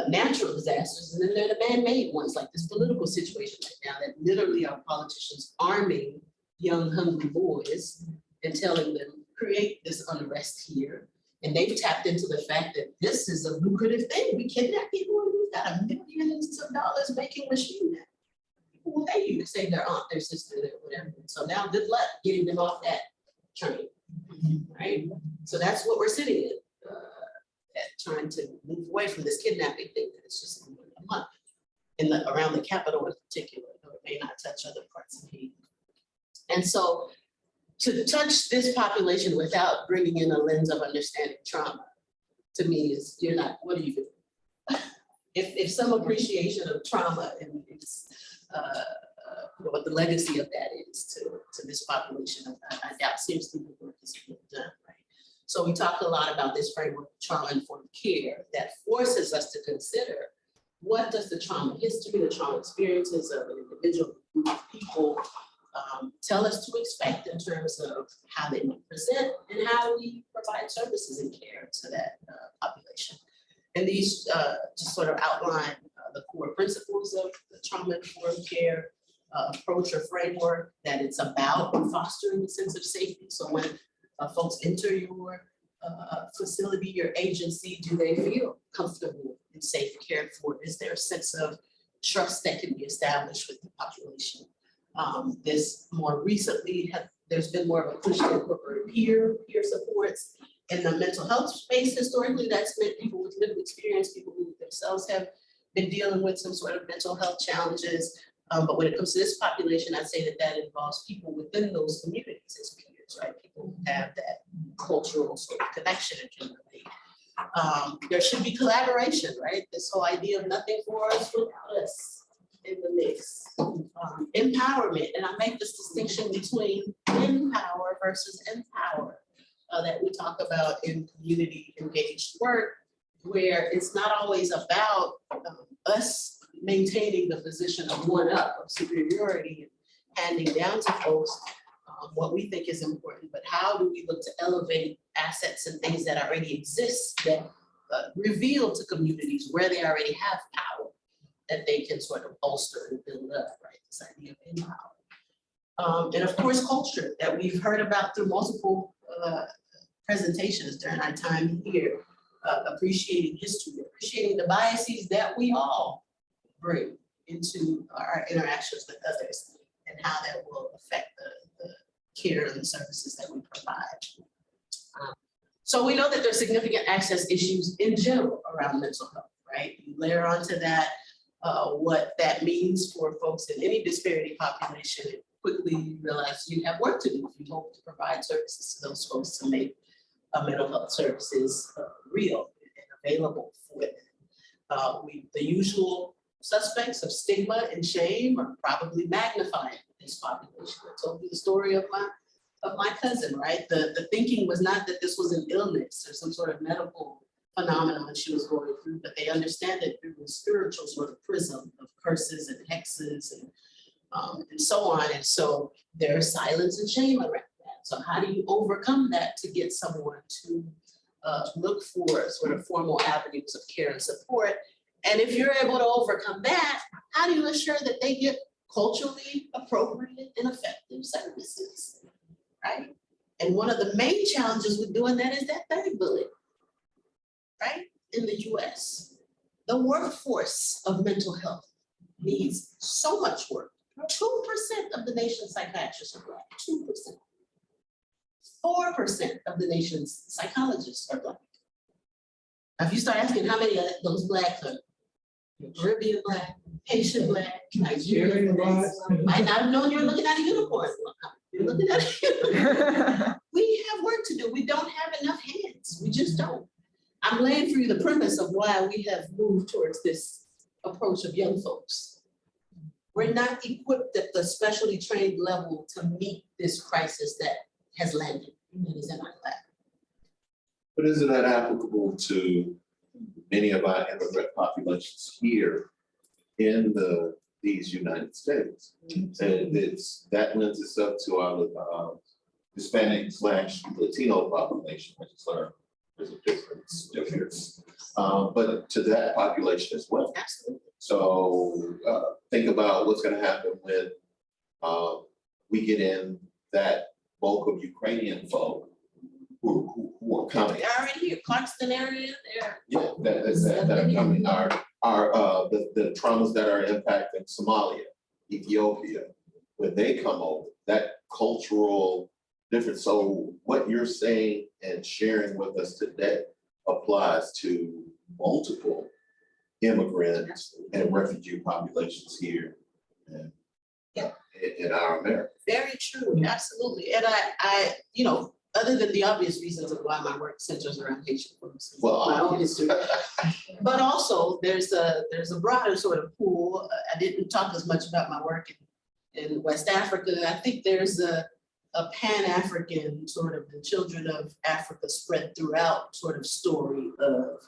natural disasters, and then there are the man-made ones, like this political situation right now that literally are politicians arming young, hungry boys and telling them, create this unrest here. And they've tapped into the fact that this is a lucrative thing. We kidnap people and we've got millions of dollars making machine now. People will pay you to save their aunt, their sister, their whatever. So now good luck getting them off that train, right? So that's what we're sitting in, trying to move away from this kidnapping thing that it's just a month around the capital in particular, though it may not touch other parts of Haiti. And so to touch this population without bringing in a lens of understanding trauma, to me is, what are you doing? If some appreciation of trauma and its, what the legacy of that is to this population, I doubt seriously the work is being done, right? So we talk a lot about this framework of trauma-informed care that forces us to consider what does the trauma history, the trauma experiences of an individual group of people tell us to expect in terms of how they might present and how we provide services and care to that population. And these just sort of outline the core principles of the trauma-informed care approach or framework, that it's about fostering a sense of safety. So when folks enter your facility, your agency, do they feel comfortable and safe, cared for? Is there a sense of trust that can be established with the population? This more recently, there's been more of a push to incorporate peer supports in the mental health space. Historically, that's meant people with lived experience, people who themselves have been dealing with some sort of mental health challenges. But when it comes to this population, I'd say that involves people within those communities as peers, right? People who have that cultural sort of connection and can relate. There should be collaboration, right? This whole idea of nothing for us without us in the mix. Empowerment, and I make this distinction between empower versus empower that we talk about in community engaged work, where it's not always about us maintaining the position of one up, of superiority, and handing down to folks what we think is important, but how do we look to elevate assets and things that already exist that reveal to communities where they already have power that they can sort of bolster and build up, right? This idea of empower. And of course, culture that we've heard about through multiple presentations during our time here, appreciating history, appreciating the biases that we all bring into our interactions with others and how that will affect the care and the services that we provide. So we know that there's significant access issues in general around mental health, right? You layer onto that what that means for folks in any disparity population, and quickly realize you have work to do if you hope to provide services to those folks to make mental health services real and available for them. The usual suspects of stigma and shame are probably magnifying this population. I told you the story of my cousin, right? The thinking was not that this was an illness or some sort of medical phenomenon she was going through, but they understand it through a spiritual sort of prism of curses and hexes and so on. And so there's silence and shame around that. So how do you overcome that to get someone to look for sort of formal avenues of care and support? And if you're able to overcome that, how do you ensure that they get culturally appropriate and effective services, right? And one of the main challenges with doing that is that third bullet, right? In the US, the workforce of mental health needs so much work. 2% of the nation's psychiatrists are Black, 2%. 4% of the nation's psychologists are Black. Now, if you start asking how many of those Blacks are Caribbean Black, Haitian Black, Nigerian Black, might not have known you were looking at a unicorn. You're looking at a unicorn. We have work to do. We don't have enough hands. We just don't. I'm laying for you the premise of why we have moved towards this approach of young folks. We're not equipped at the specialty trained level to meet this crisis that has landed and is in our lap. But isn't that applicable to many of our immigrant populations here in these United States? And that lends itself to our Hispanic/Latino population, which is there's a difference, but to that population as well. Absolutely. So think about what's going to happen when we get in that bulk of Ukrainian folk who are coming. They're already here, Clarkston area, they're. Yeah, that are coming, the traumas that are impacting Somalia, Ethiopia, when they come over, that cultural difference. So what you're saying and sharing with us today applies to multiple immigrant and refugee populations here in our America. Very true, absolutely. And I, other than the obvious reasons of why my work centers around Haitian folks, my own history, but also there's a broader sort of pool. I didn't talk as much about my work in West Africa. I think there's a Pan-African sort of the children of Africa spread throughout sort of story of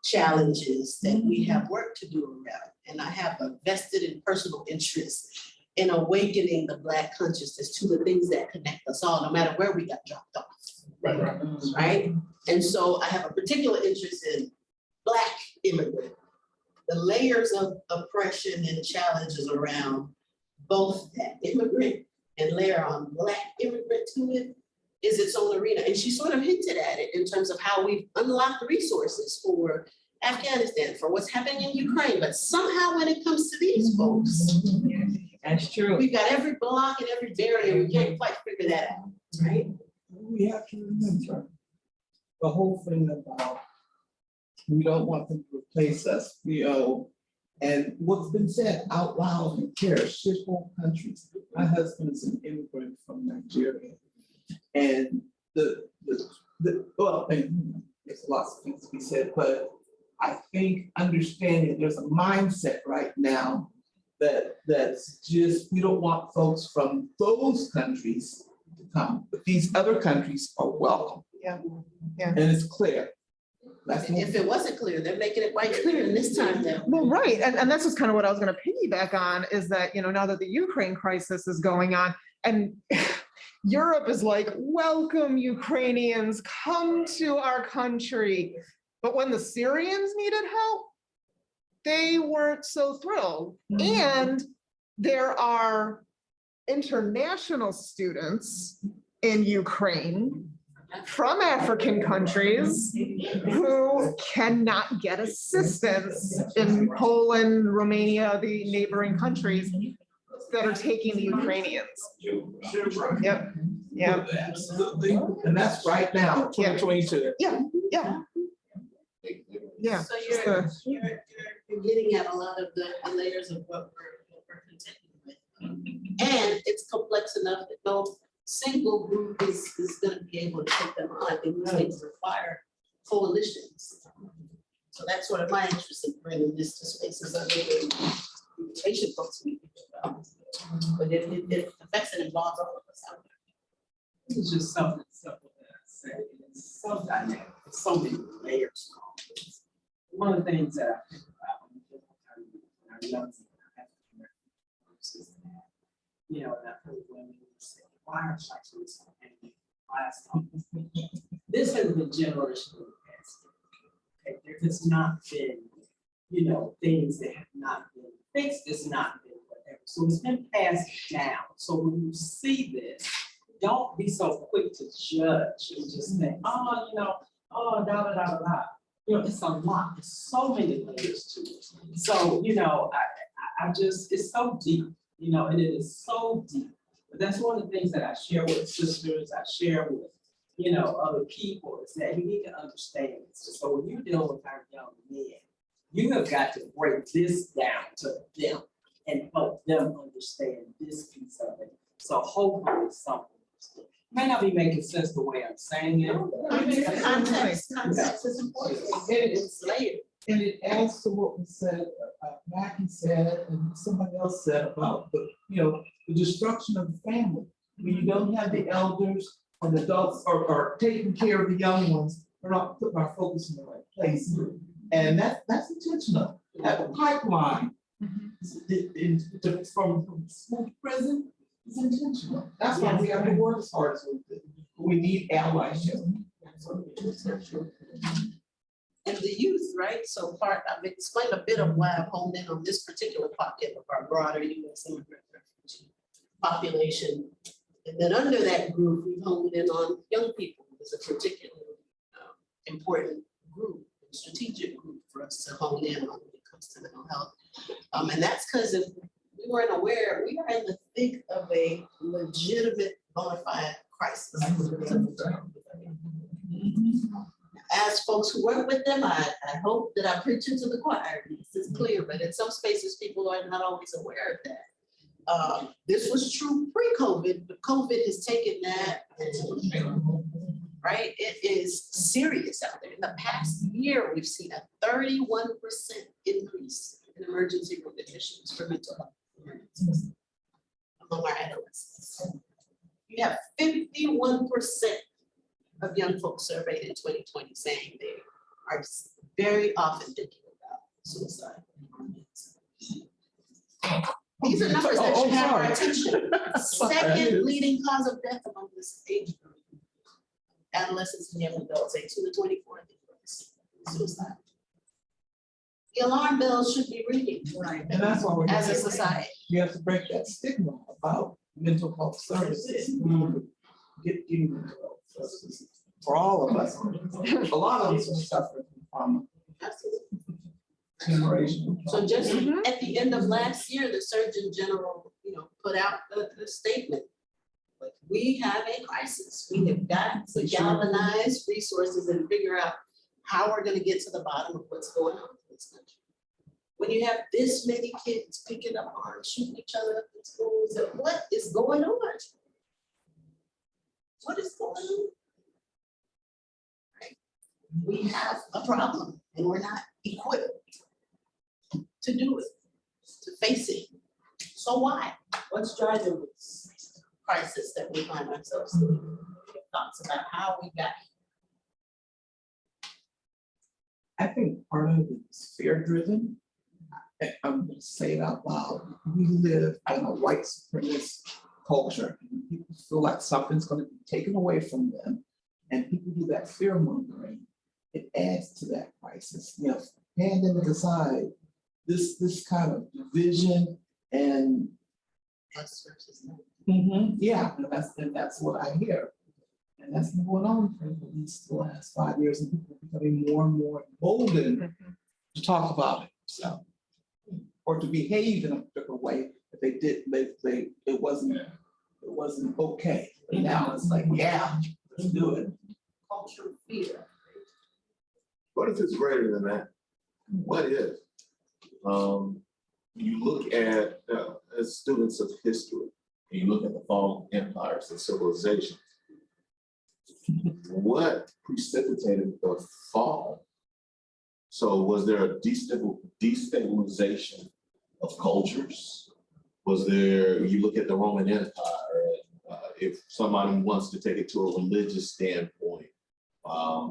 challenges that we have work to do around. And I have a vested and personal interest in awakening the Black consciousness to the things that connect us all, no matter where we got dropped off. Right? And so I have a particular interest in Black immigrant, the layers of oppression and challenges around both that immigrant and layer on Black immigrant to it is its own arena. And she sort of hinted at it in terms of how we've unlocked resources for Afghanistan, for what's happening in Ukraine. But somehow when it comes to these folks, that's true. We've got every block and every barrier. We can't quite figure that out, right? We have to remember the whole thing about we don't want them to replace us, and what's been said out loud in care, shift whole countries. My husband is an immigrant from Nigeria. And and there's lots of things to be said, but I think understanding there's a mindset right now that's just, we don't want folks from those countries to come, but these other countries are welcome. Yeah. And it's clear. If it wasn't clear, they're making it quite clear in this time now. Well, right, and that's just kind of what I was gonna piggyback on, is that, now that the Ukraine crisis is going on, and Europe is like, welcome Ukrainians, come to our country. But when the Syrians needed help, they weren't so thrilled. And there are international students in Ukraine from African countries who cannot get assistance in Poland, Romania, the neighboring countries that are taking the Ukrainians. Yep. Yeah. Absolutely. And that's right now, 2022. Yeah. Yeah. Yeah. So you're you're getting at a lot of the layers of what we're contending with. And it's complex enough that no single group is gonna be able to take them on, and these things require coalitions. So that's sort of my interest in bringing this to spaces other than patient folks we think about. But it affects and involves all of us out there. It's just something simple that I say, it's so dynamic, there's so many layers. to all this. One of the things that I think about when you look at our young people, you know, and I've heard women say, why are cyclists and last time? This has been generational past. Okay, there has not been, you know, things that have not been fixed, it's not been whatever. So it's been passed down. So when you see this, don't be so quick to judge and just say, oh, you know, oh, da da da da. You know, it's a lot. There's so many layers to it. So, you know, I just, it's so deep, you know, and it is so deep. But that's one of the things that I share with sisters, I share with, you know, other people, is that you need to understand this. So when you deal with our young men, you have got to break this down to them and help them understand this piece of it. So hopefully it's something. May not be making sense the way I'm saying it. Context is important. It's layered. And it adds to what we said, Mackie said, and somebody else said about the, you know, the destruction of the family. When you don't have the elders or the adults or taking care of the young ones, we're not putting our focus in the right place. And that's intentional. Have a pipeline from school to prison is intentional. That's why we have to work as hard as we do. We need allyship. And the youth, right? So I've explained a bit of why I've honed in on this particular pocket of our broader US immigrant refugee population. And then under that group, we've honed in on young people as a particularly important group, strategic group for us to hone in on when it comes to mental health. And that's because if we weren't aware, we are in the thick of a legitimate bona fide crisis. As folks who work with them, I hope that I preach into the choir. This is clear, but in some spaces, people are not always aware of that. This was true pre-COVID, but COVID has taken that, right? It is serious out there. In the past year, we've seen a 31% increase in emergency room admissions for mental health emergencies among our adolescents. You have 51% of young folks surveyed in 2020 saying they are very often thinking about suicide. These are numbers that should have our attention. Second leading cause of death among this age group, adolescents and young adults, 18 to 24, suicide. The alarm bells should be ringing, Right, and that's why we're as a society. You have to break that stigma about mental health services. Getting mental health services for all of us. A lot of us are suffering from generation. So just at the end of last year, the Surgeon General, put out the statement. Like, we have a crisis. We have got to galvanize resources and figure out how we're going to get to the bottom of what's going on in this country. When you have this many kids picking up arms, shooting each other up in schools, and what is going on? What is going on? Right? We have a problem and we're not equipped to do it, to face it. So why? What's driving this crisis that we find ourselves in? Thoughts about how we got here? I think part of it is fear-driven. I'm going to say it out loud. We live in a white supremacist culture. And people feel like something's going to be taken away from them. And people do that fear-mongering. It adds to that crisis. Pandemic aside, this kind of division and Us versus them. yeah, and that's what I hear. And that's been going on for at least the last 5 years, and people are becoming more and more emboldened to talk about it. So, or to behave in a particular way that they did, it wasn't okay. But now it's like, yeah, let's do it. Culture of fear. What if it's greater than that? What if You look at, as students of history, and you look at the fall of empires and civilizations, what precipitated the fall? So was there a destabilization of cultures? Was there, you look at the Roman Empire, if somebody wants to take it to a religious standpoint,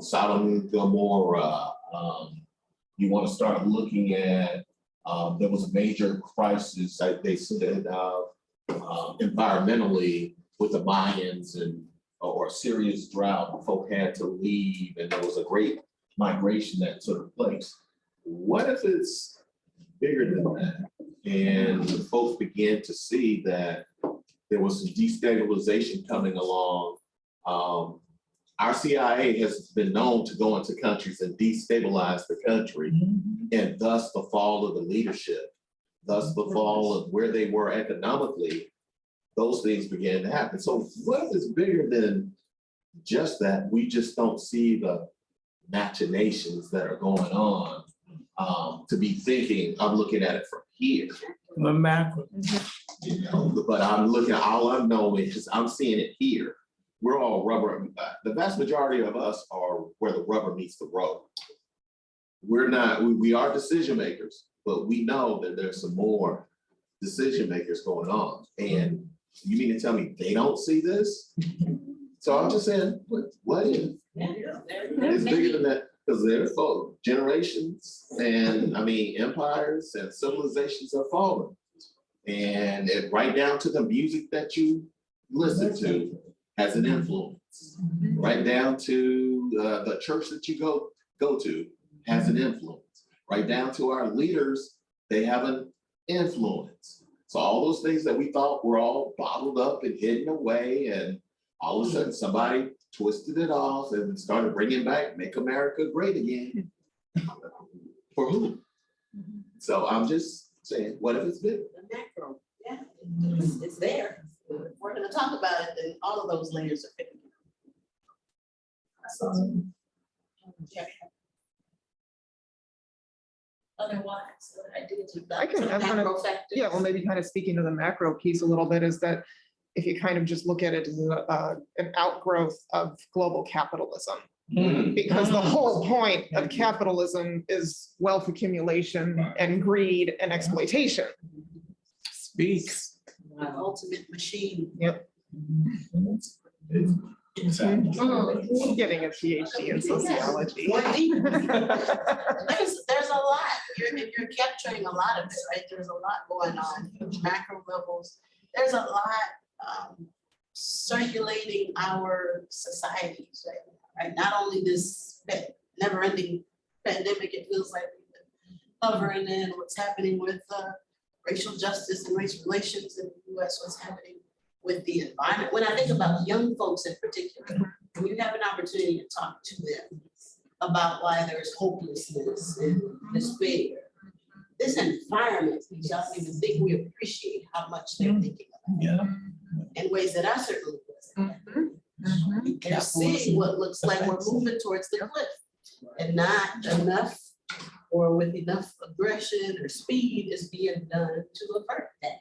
Sodom and Gomorrah, you want to start looking at, there was a major crisis, like they said, environmentally with the Mayans or a serious drought, folk had to leave, and there was a great migration that took place. What if it's bigger than that? And folks began to see that there was some destabilization coming along. Our CIA has been known to go into countries and destabilize the country, and thus the fall of the leadership, thus the fall of where they were economically. Those things began to happen. So what is bigger than just that? We just don't see the machinations that are going on to be thinking, I'm looking at it from here. The macro. You know, but I'm looking, all I know is I'm seeing it here. We're all rubber. The vast majority of us are where the rubber meets the road. We're not, we are decision makers, but we know that there's some more decision makers going on. And you mean to tell me they don't see this? So I'm just saying, what if? It's bigger than that, because there's generations and empires and civilizations are falling. And right down to the music that you listen to has an influence. Right down to the church that you go to has an influence. Right down to our leaders, they have an influence. So all those things that we thought were all bottled up and hidden away, and all of a sudden somebody twisted it off and started bringing back Make America Great Again. For who? So I'm just saying, what if it's big? The macro, yeah, it's there. If we're gonna talk about it, then all of those layers are fitting. Otherwise, I do. I can- I'm gonna- Macro factors. Yeah, well, maybe kind of speaking to the macro piece a little bit is that if you kind of just look at it as an outgrowth of global capitalism. Because the whole point of capitalism is wealth accumulation and greed and exploitation. Speaks. The ultimate machine. Yep. Getting a PhD in sociology. There's a lot, you're capturing a lot of it, right? There's a lot going on, huge macro levels. There's a lot circulating our societies right? Not only this never-ending pandemic, it feels like we've been hovering in what's happening with racial justice and race relations in the US, what's happening with the environment. When I think about young folks in particular, when you have an opportunity to talk to them about why there's hopelessness and despair, this environment, y'all don't even think we appreciate how much they're thinking about. In ways that I certainly wasn't. They're seeing what looks like we're moving towards the cliff, and not enough or with enough aggression or speed is being done to avert that.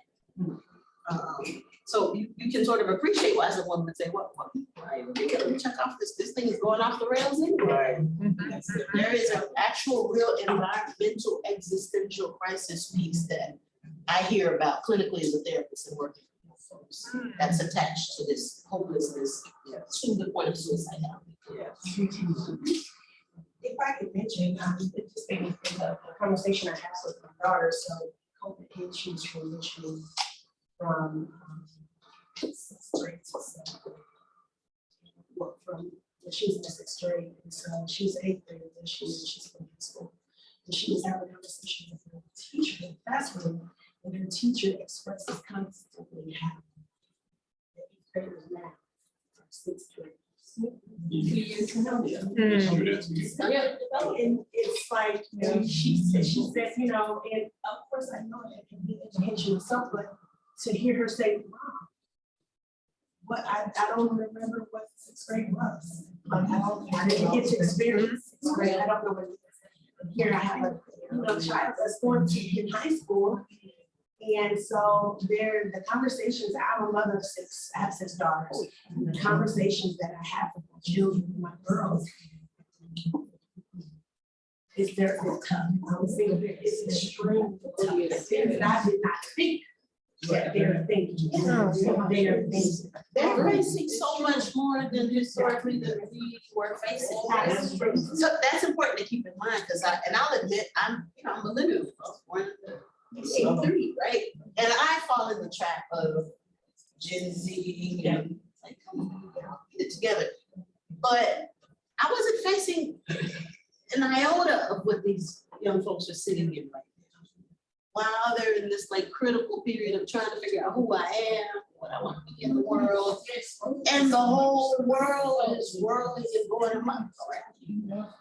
So you can sort of appreciate why someone would say, what, let me check off this thing is going off the rails anyway. There is an actual real environmental existential crisis piece that I hear about clinically as a therapist and working with folks that's attached to this hopelessness to the point of suicidality. If I could mention, it just made me think of a conversation I had with my daughter, so COVID issues transitioning from sixth grade to seventh grade. Well, from when she was in the sixth grade, and so she was eighth grade this year, and she's going to school. And she was having a conversation with her teacher in the classroom, and her teacher expresses constantly how the eighth graders now from sixth grade. 2 years ago. And it's like, she said, you know, and of course I know it can be education herself, but to hear her say, Mom, what I don't remember what sixth grade was. I didn't get to experience sixth grade. I don't know what it is. here I have a, child that's going to in high school. And so the conversations, I'm a mother of six, I have 6 daughters. And the conversations that I have with my children, my girls, is they're tough. I'm saying it's extreme. Things that I did not think that they're thinking. They're thinking. They're facing so much more than historically that we were facing. So that's important to keep in mind, because I'll admit, I'm a millennial, I was born in the 83, right? And I fall in the trap of Gen Z and like, come on, get it together. But I wasn't facing an iota of what these young folks are sitting in right now. While they're in this like critical period of trying to figure out who I am, what I want to be in the world, and the whole world is whirling and going amok around.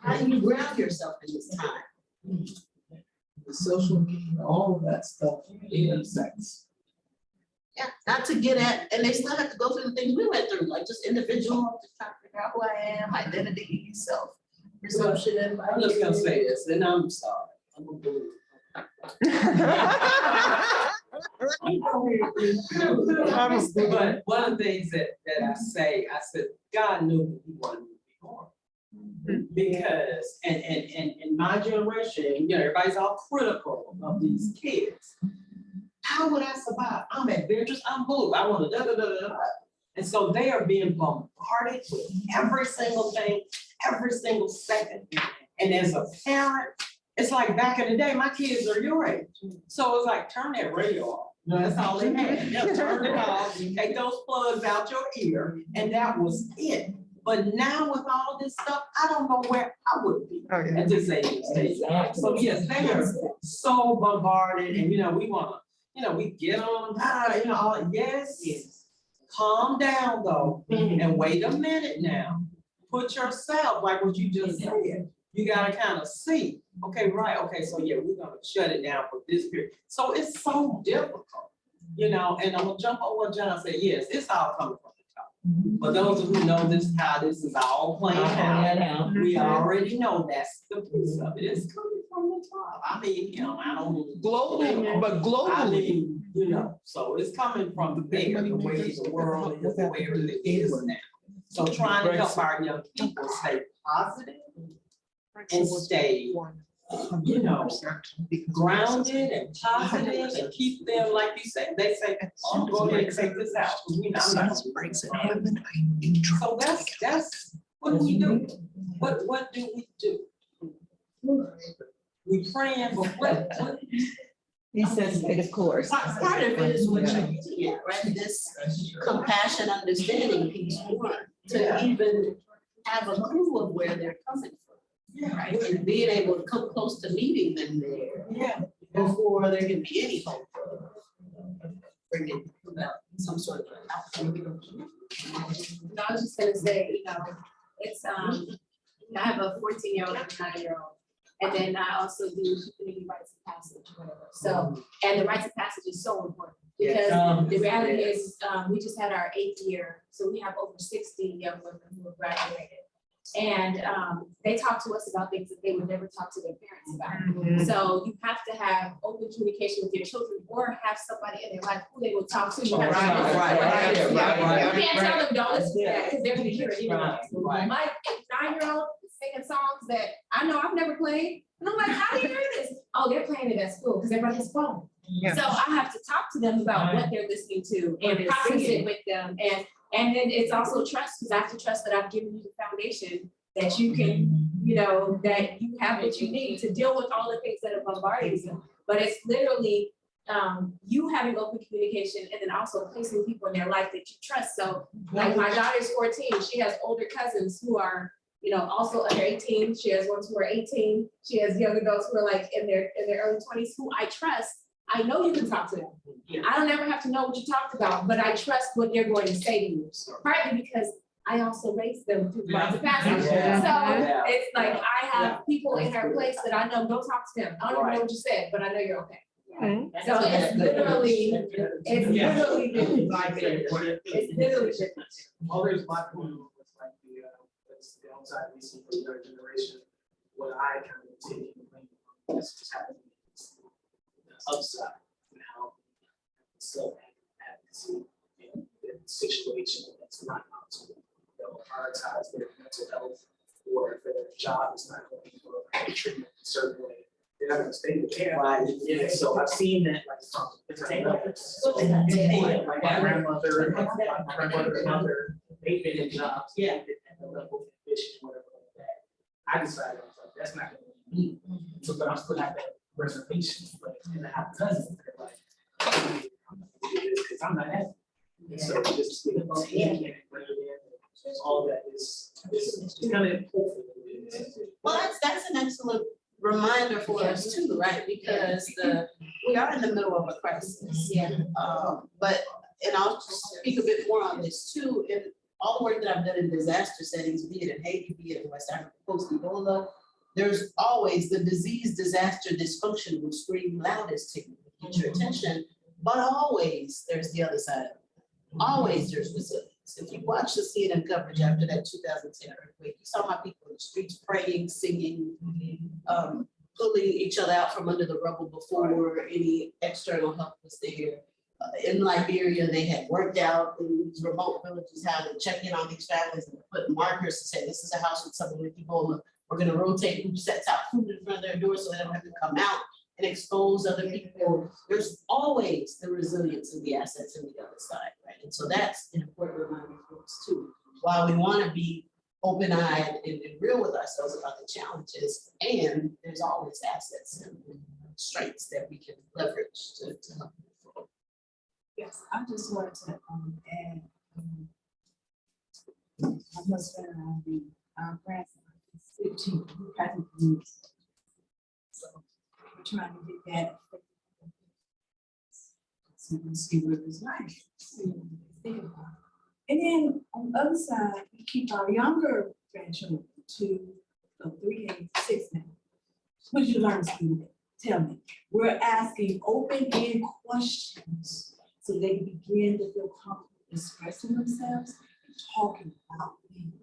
How do you ground yourself in this time? The social media, all of that stuff intersects. Yeah, not to get at, and they still have to go through the things we went through, like just individual, just trying to figure out who I am, identity, self, presumption, and. I'm just gonna say this, and I'm sorry. I'm gonna do it. But one of the things that I say, I said, God knew that he wanted me to be born. Because, and in my generation, everybody's all critical of these kids. How would I survive? I'm adventurous, I'm moved, I want to da da da da da. And so they are being bombarded with every single thing, every single second. And as a parent, it's like back in the day, my kids are your age. So it's like, turn that radio off. That's all they had. Yeah, turn it off, take those plugs out your ear, and that was it. But now with all this stuff, I don't know where I would be at this age. So yes, they are so bombarded, and we wanna, we get on, all, yes. Calm down though, and wait a minute now. Put yourself, like what you just said, you gotta kind of see, okay, right, okay, so yeah, we're gonna shut it down for this period. So it's so difficult, and I'm gonna jump on what John said, yes, it's all coming from the top. For those who know how this is all playing out, we already know that's the piece of it, it's coming from the top. I mean, I don't. Globally, but I globally. mean, so it's coming from the way the world is, the way everything is now. So trying to help our young people stay positive and stay, grounded and positive and keep them, like you say, they say, oh, go ahead and take this out. So that's what do we do? What do we do? We praying, but what? He says, of course. Part of it is what you're right? This compassion, understanding piece, to even have a clue of where they're coming from. Right, and being able to come close to meeting them there before there can be any hope of bringing about some sort of outcome. No, I was just gonna say, it's, I have a 14-year-old and a 9-year-old. And then I also do community rites of passage, whatever. So, and the rites of passage is so important because the reality is, we just had our 8th year. So we have over 60 young women who have graduated. And they talk to us about things that they would never talk to their parents about. So you have to have open communication with your children or have somebody in their life who they will talk to. You have to right. You can't tell them don't listen to that because they're gonna hear it. My 9-year-old is singing songs that I know I've never played. And I'm like, how do you hear this? Oh, they're playing it at school because everybody has phone. So I have to talk to them about what they're listening to and process it with them. And then it's also trust, because I have to trust that I've given you the foundation that you can, that you have what you need to deal with all the things that are bombarding you. But it's literally you having open communication and then also placing people in their life that you trust. So like my daughter's 14, she has older cousins who are, also under 18. She has ones who are 18. She has young adults who are like in their early 20s who I trust. I know you can talk to them. I don't ever have to know what you talked about, but I trust what they're going to say to you. Partly because I also raised them through rites of passage. So it's like I have people in her place that I know, don't talk to them. I don't even know what you said, but I know you're okay. So it's literally different. It's literally different. Well, there's my point with like the downside we see for the younger generation. What I kind of take That's just how it is. The upside now, so advocacy in a situation that's not optimal. They'll prioritize their mental health, or if their job is not going for treatment in a certain way, they're not gonna stay there. Right. Yeah, so I've seen that like from different levels. Like my grandmother, and mother, they've been in jobs. Yeah. And the level of ambition, whatever like that. I decided, I was like, that's not gonna be me. So, but I'm still have that reservation, but, and I have cousins that are like, I'm not gonna do this because I'm not happy. And so just all that is kind of hopeful. Well, that's an excellent reminder for us too, right? Because we are in the middle of a crisis. Yeah. But, and I'll speak a bit more on this too, in all the work that I've done in disaster settings, be it in Haiti, be it in West Africa, post-Ebola, there's always the disease, disaster, dysfunction will scream loudest to you, get your attention, but always there's the other side of it. Always there's resilience. If you watch the CNN coverage after that 2010 earthquake, you saw my people in the streets praying, singing, pulling each other out from under the rubble before any external help was there. In Liberia, they had worked out in these remote villages how to check in on these families and put markers to say, this is a house with someone with Ebola. We're gonna rotate who sets out food in front of their door so they don't have to come out and expose other people. There's always the resilience of the assets in the other side, right? And so that's an important reminder for us too. While we wanna be open-eyed and real with ourselves about the challenges, and there's always assets and strengths that we can leverage to help. Yes, I just wanted to add, I must say, our grandson is 15, he hasn't used. So we're trying to get that. So we can see what it's like, see what they think about it. And then on the other side, we keep our younger grandchildren to 3 and 6 now. What did you learn, Steve? Tell me. We're asking open-ended questions so they begin to feel comfortable expressing themselves and talking about things.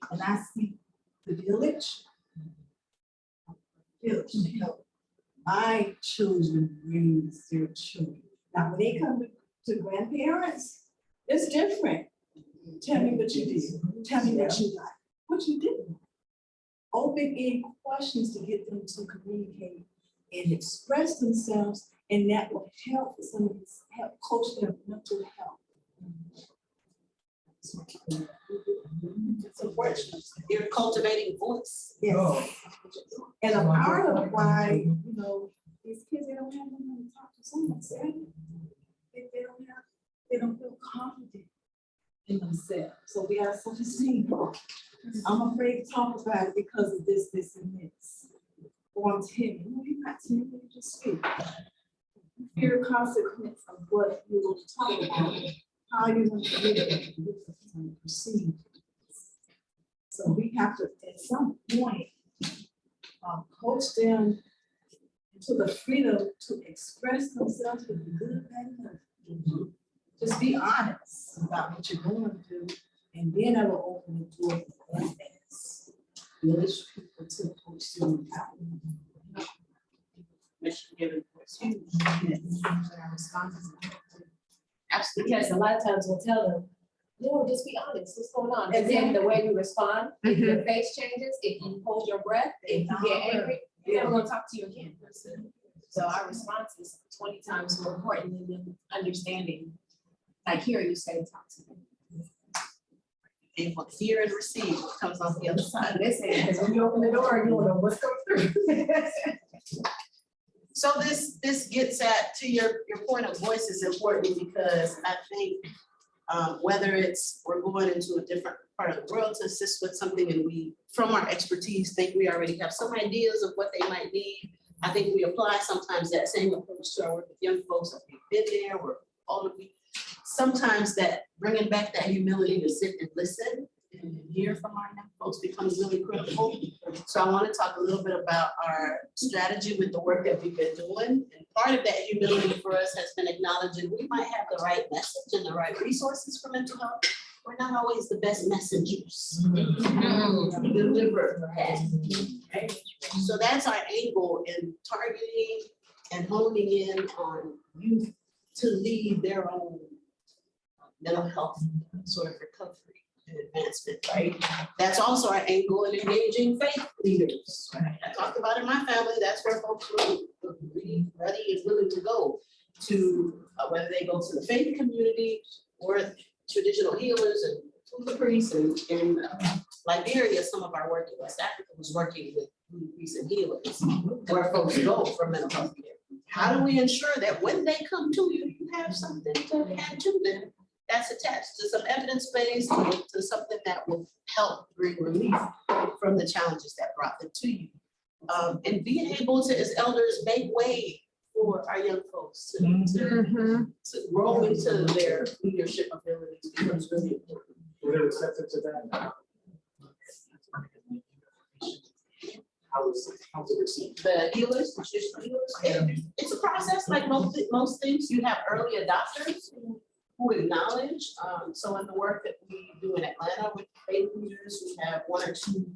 And I see the village to help my children raise their children. Now, when they come to grandparents, it's different. Tell me what you did. Tell me what you like. What you did. Open-ended questions to get them to communicate and express themselves, and that will help some of this, help coach their mental health. It's important. You're cultivating voice. Yes. And a part of why, you know, these kids, they don't have anyone to talk to someone, say, they don't feel confident in themselves. So we are self-esteem. I'm afraid to talk about it because of this, and this. Or I'm timid. No, you're not timid, you just speak. Fear consequence of what you're going to talk about, how you're going to live it, and perceive. So we have to, at some point, coach them to the freedom to express themselves with the good, bad, and ugly. Just be honest about what you're going through, and then I will open the door for guidance. Village people to coach them out. Mission given for huge. Absolutely, yes, a lot of times we'll tell them, no, just be honest, what's going on? And then the way you respond, if your face changes, if you hold your breath, if you get angry, they're never gonna talk to you again. So our response is 20 times more important than them understanding. Like hearing you say, talk to me. Able to hear and receive what comes on the other side. Listen, because when you open the door, you don't know what's coming through. So this gets at, to your point of voice is important because I think whether it's we're going into a different part of the world to assist with something and we, from our expertise, think we already have some ideas of what they might need. I think we apply sometimes that same approach to our work with young folks. If we've been there, we're all of we. Sometimes that bringing back that humility to sit and listen and hear from our young folks becomes really critical. So I want to talk a little bit about our strategy with the work that we've been doing. And part of that humility for us has been acknowledging we might have the right message and the right resources for mental health, we're not always the best messengers. to deliver that, right? So that's our angle in targeting and honing in on youth to lead their own mental health sort of recovery and advancement, right? That's also our angle in engaging faith leaders, right? I talked about in my family, that's where folks were really ready and willing to go to, whether they go to the faith community or traditional healers and Hula priests and in Liberia, some of our work in West Africa was working with Hula priests and healers, where folks go for mental health care. How do we ensure that when they come to you, you have something to hand to them that's attached to some evidence base, to something that will help bring relief from the challenges that brought them to you. And being able to, as elders, make way for our young folks to grow into their leadership abilities becomes really important. Were there acceptance of that? How was it received? The healers, the traditional healers, it's a process like most things. You have early adopters who acknowledge. So in the work that we do in Atlanta with faith leaders, we have one or two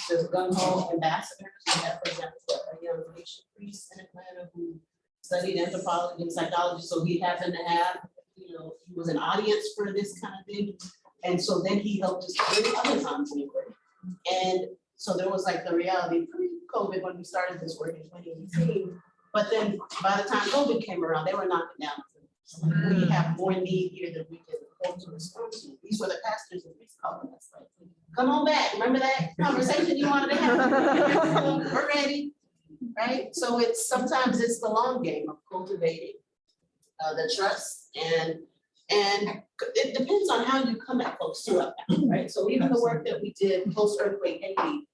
just gung-ho ambassadors. We have, for example, a young Haitian priest in Atlanta who studied anthropology and psychology. So he happened to have, he was an audience for this kind of thing. And so then he helped us bring other times in work. And so there was like the reality pre-COVID when we started this work in 2018. But then by the time COVID came around, they were knocking down. So we have more need here than we can hope to respond to. These were the pastors and priests calling us like, come on back. Remember that conversation you wanted to have? We're ready, right? So sometimes it's the long game of cultivating the trust and it depends on how you come at folks throughout that, right? So even the work that we did post-earthquake Haiti,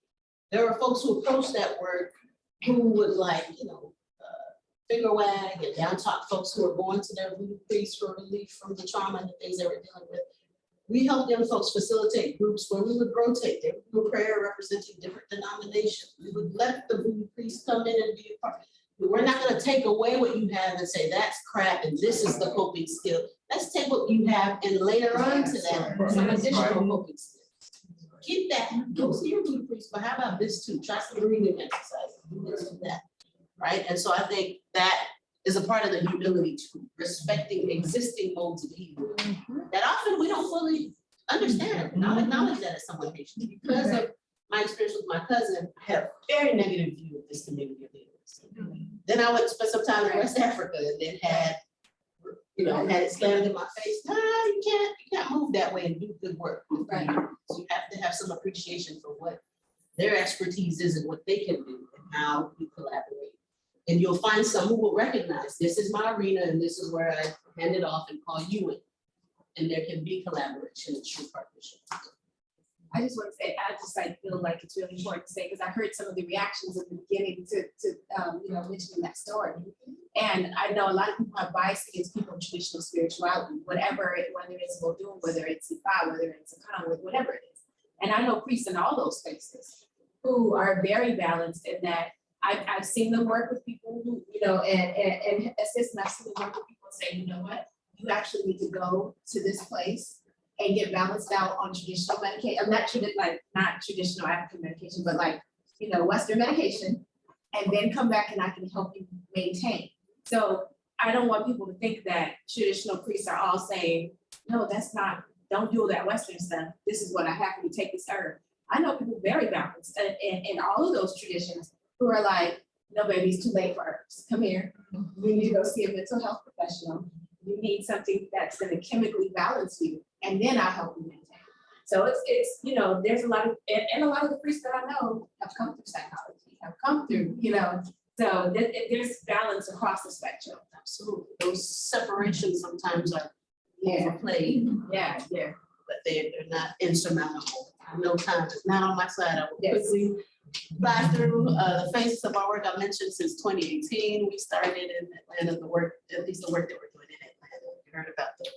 there were folks who approached that work who would finger wag and down talk folks who are going to their voodoo priests for relief from the trauma and the things they were dealing with. We helped young folks facilitate groups where we would rotate. They would do a prayer representing different denominations. We would let the voodoo priests come in and be a part. We're not going to take away what you have and say that's crap and this is the coping skill. Let's take what you have and layer on to that some additional coping skills. Keep that, go see your voodoo priest, but how about this too? Try some breathing exercises, do this and that, right? And so I think that is a part of the humility too, respecting existing modes of healing that often we don't fully understand. And I'll acknowledge that as someone Haitian because of my experience with my cousin. I had a very negative view of this community of healers. Then I went to spend some time in West Africa and then had it slammed in my face. No, you can't move that way and do good work. Right. So you have to have some appreciation for what their expertise is and what they can do and how we collaborate. And you'll find some who will recognize this is my arena and this is where I hand it off and call you in. And there can be collaboration and true partnership. I just want to say, feel like it's really important to say, because I heard some of the reactions at the beginning to mentioning that story. And I know a lot of people have bias against people in traditional spirituality, whether it's Vodou, whether it's Ifa, whether it's Akan, whatever it is. And I know priests in all those spaces who are very balanced in that I've seen them work with people who, and assist, and I've seen them work with people and say, you know what, you actually need to go to this place and get balanced out on traditional medication. I'm not traditional African medication, but Western medication, and then come back and I can help you maintain. So I don't want people to think that traditional priests are all saying, no, don't do all that Western stuff. This is what I have to take this herb. I know people very balanced in all of those traditions who are like, no, baby, it's too late for herbs. Come here. You need to go see a mental health professional. You need something that's going to chemically balance you, and then I'll help you maintain. So it's there's a lot of, and a lot of the priests that I know have come through psychology, have come through, so there's balance across the spectrum. Absolutely. Those separations sometimes are overplayed. Yeah. But they're not insurmountable. No time is not on my side. I will quickly fly through the phases of our work. I mentioned since 2018, we started in Atlanta, at least the work that we're doing in Atlanta. We heard about the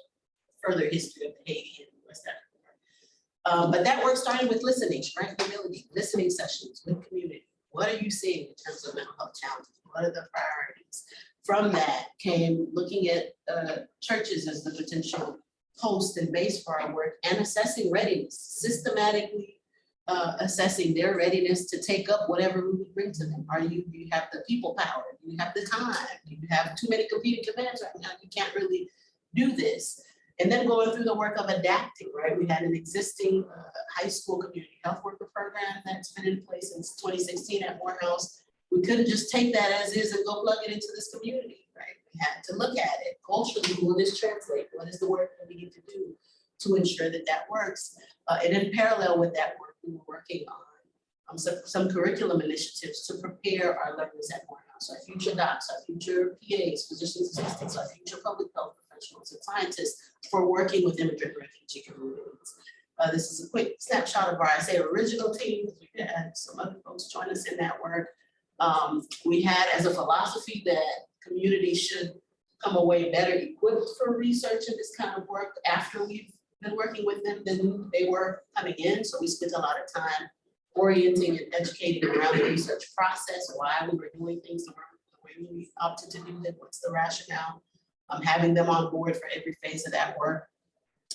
further history of the Haiti and West Africa. But that work started with listening, strength humility, listening sessions with community. What are you seeing in terms of mental health challenges? What are the priorities? From that came looking at churches as the potential post and base for our work and assessing readiness, systematically assessing their readiness to take up whatever we would bring to them. Do you have the people power? Do you have the time? Do you have too many competing demands right now? You can't really do this. And then going through the work of adapting, right? We had an existing high school community health worker program that's been in place since 2016 at Morehouse. We couldn't just take that as is and go plug it into this community, right? We had to look at it culturally. Will this translate? What is the work that we need to do to ensure that that works? And in parallel with that work, we were working on some curriculum initiatives to prepare our learners at Morehouse, our future docs, our future PAs, physicians assistants, our future public health professionals and scientists for working with immigrant refugee communities. This is a quick snapshot of our, I say, original team. We had some other folks join us in that work. We had as a philosophy that communities should come away better equipped for research and this kind of work after we've been working with them than they were coming in. So we spent a lot of time orienting and educating around the research process, why we were doing things the way we opted to do them, what's the rationale, having them on board for every phase of that work.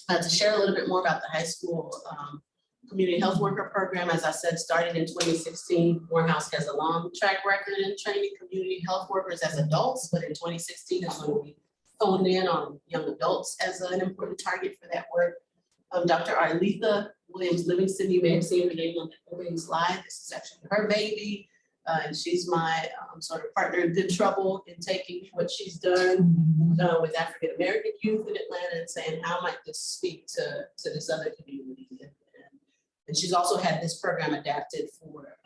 To share a little bit more about the high school community health worker program, as I said, started in 2016. Morehouse has a long track record in training community health workers as adults, but in 2016 is when we honed in on young adults as an important target for that work. Dr. Arletha Williams Livingston, you may have seen her name on the opening slide. This is actually her baby. And she's my sort of partner in good trouble in taking what she's done with African American youth in Atlanta and saying, how might this speak to this other community? And she's also had this program adapted for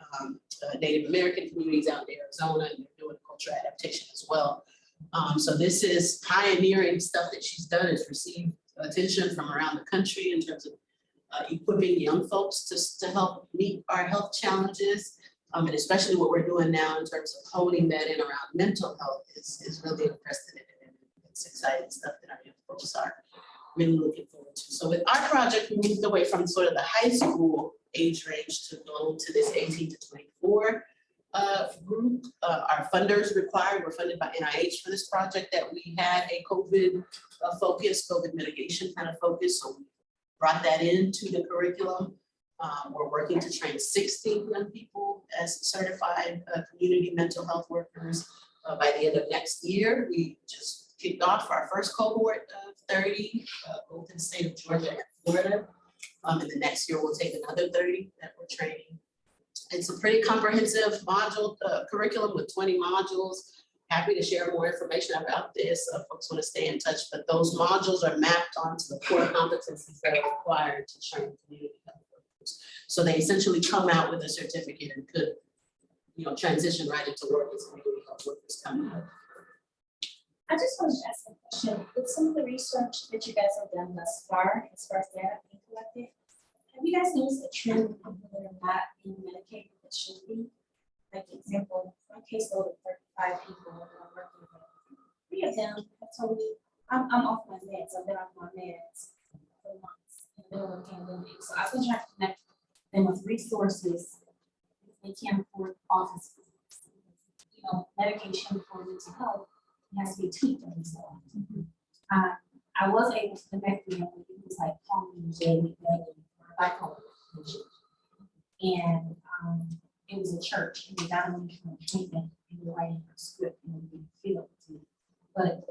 Native American communities out in Arizona, and they're doing cultural adaptation as well. So this is pioneering stuff that she's done. It's received attention from around the country in terms of equipping young folks to help meet our health challenges. And especially what we're doing now in terms of honing that in around mental health is really unprecedented. And it's exciting stuff that our young folks are really looking forward to. So with our project, we moved away from sort of the high school age range to go to this 18 to 24 group. Our funders required, we're funded by NIH for this project, that we had a COVID focus, COVID mitigation kind of focus. So we brought that into the curriculum. We're working to train 60 young people as certified community mental health workers by the end of next year. We just kicked off our first cohort of 30, both in the state of Georgia and Florida. And the next year we'll take another 30 that we're training. It's a pretty comprehensive module curriculum with 20 modules. Happy to share more information about this. Folks want to stay in touch, but those modules are mapped onto the core competencies that are required to train community health workers. So they essentially come out with a certificate and could, transition right into work as community health workers coming out. I just wanted to ask a question. With some of the research that you guys have done thus far, as far as data being collected, have you guys noticed a trend of people that are not being medicated that should be? Like, for example, my caseload of 35 people that I'm working with, 3 of them have told me, I'm off my meds. I've been off my meds for months in the middle of the pandemic. So I've been trying to connect them with resources if they can't afford office visits. Medication for mental health has to be tweaked every so often. I was able to connect them with things like Palm J. bipolar patient. And it was a church, and they got them from treatment, and they were writing a script, and they didn't feel it to me. But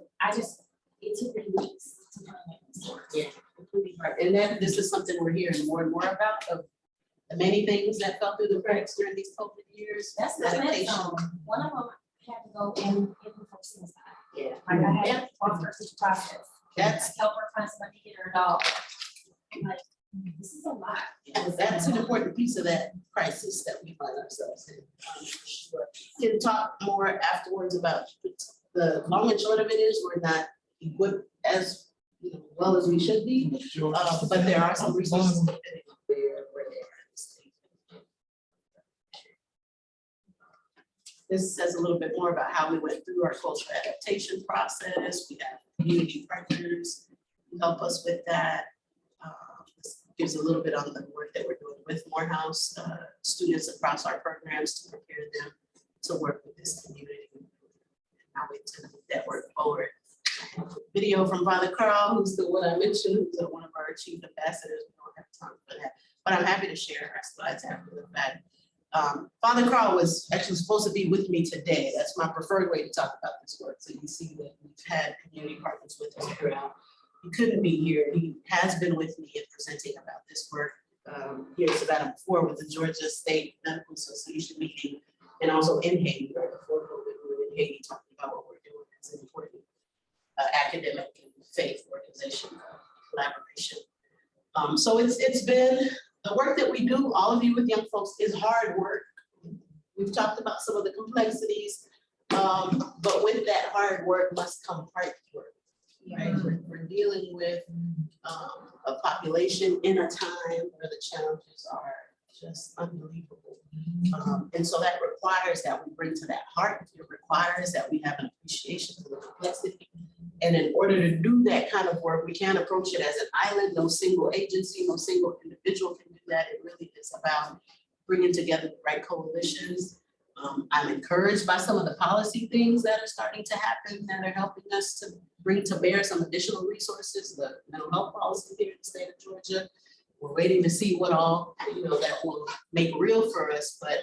it took 3 weeks to find that. Yeah, completely right. And this is something we're hearing more and more about, of the many things that fell through the cracks during these COVID years. That's the medication. One of them had to go in for suicide. Yeah. Like I had to walk her through the process. That's help her find somebody to get her dog. Like, this is a lot. Yeah, that's an important piece of that crisis that we find ourselves in. We can talk more afterwards about the long and short of it is we're not equipped as well as we should be, but there are some resources depending on where they are in the state. This says a little bit more about how we went through our cultural adaptation process. We have community partners who help us with that. This gives a little bit on the work that we're doing with Morehouse students across our programs to prepare them to work with this community and how we to move that work forward. video from Father Carl, who's the one I mentioned, who's one of our chief ambassadors. We don't have time for that, but I'm happy to share our slides after the fact. Father Carl was actually supposed to be with me today. That's my preferred way to talk about this work. So you see that we've had community partners with us throughout. He couldn't be here. He has been with me in presenting about this work here in Savannah before with the Georgia State Medical Association meeting, and also in Haiti, right before COVID, we were in Haiti talking about what we're doing as an important academic and faith organization collaboration. So it's been the work that we do, all of you with young folks, is hard work. We've talked about some of the complexities, but with that hard work must come hard work. Right? We're dealing with a population in a time where the challenges are just unbelievable. And so that requires that we bring to that heart. It requires that we have an appreciation for the complexity. And in order to do that kind of work, we can't approach it as an island. No single agency, no single individual can do that. It really is about bringing together the right coalitions. I'm encouraged by some of the policy things that are starting to happen that are helping us to bring to bear some additional resources, the mental health policy here in the state of Georgia. We're waiting to see what all, that will make real for us, but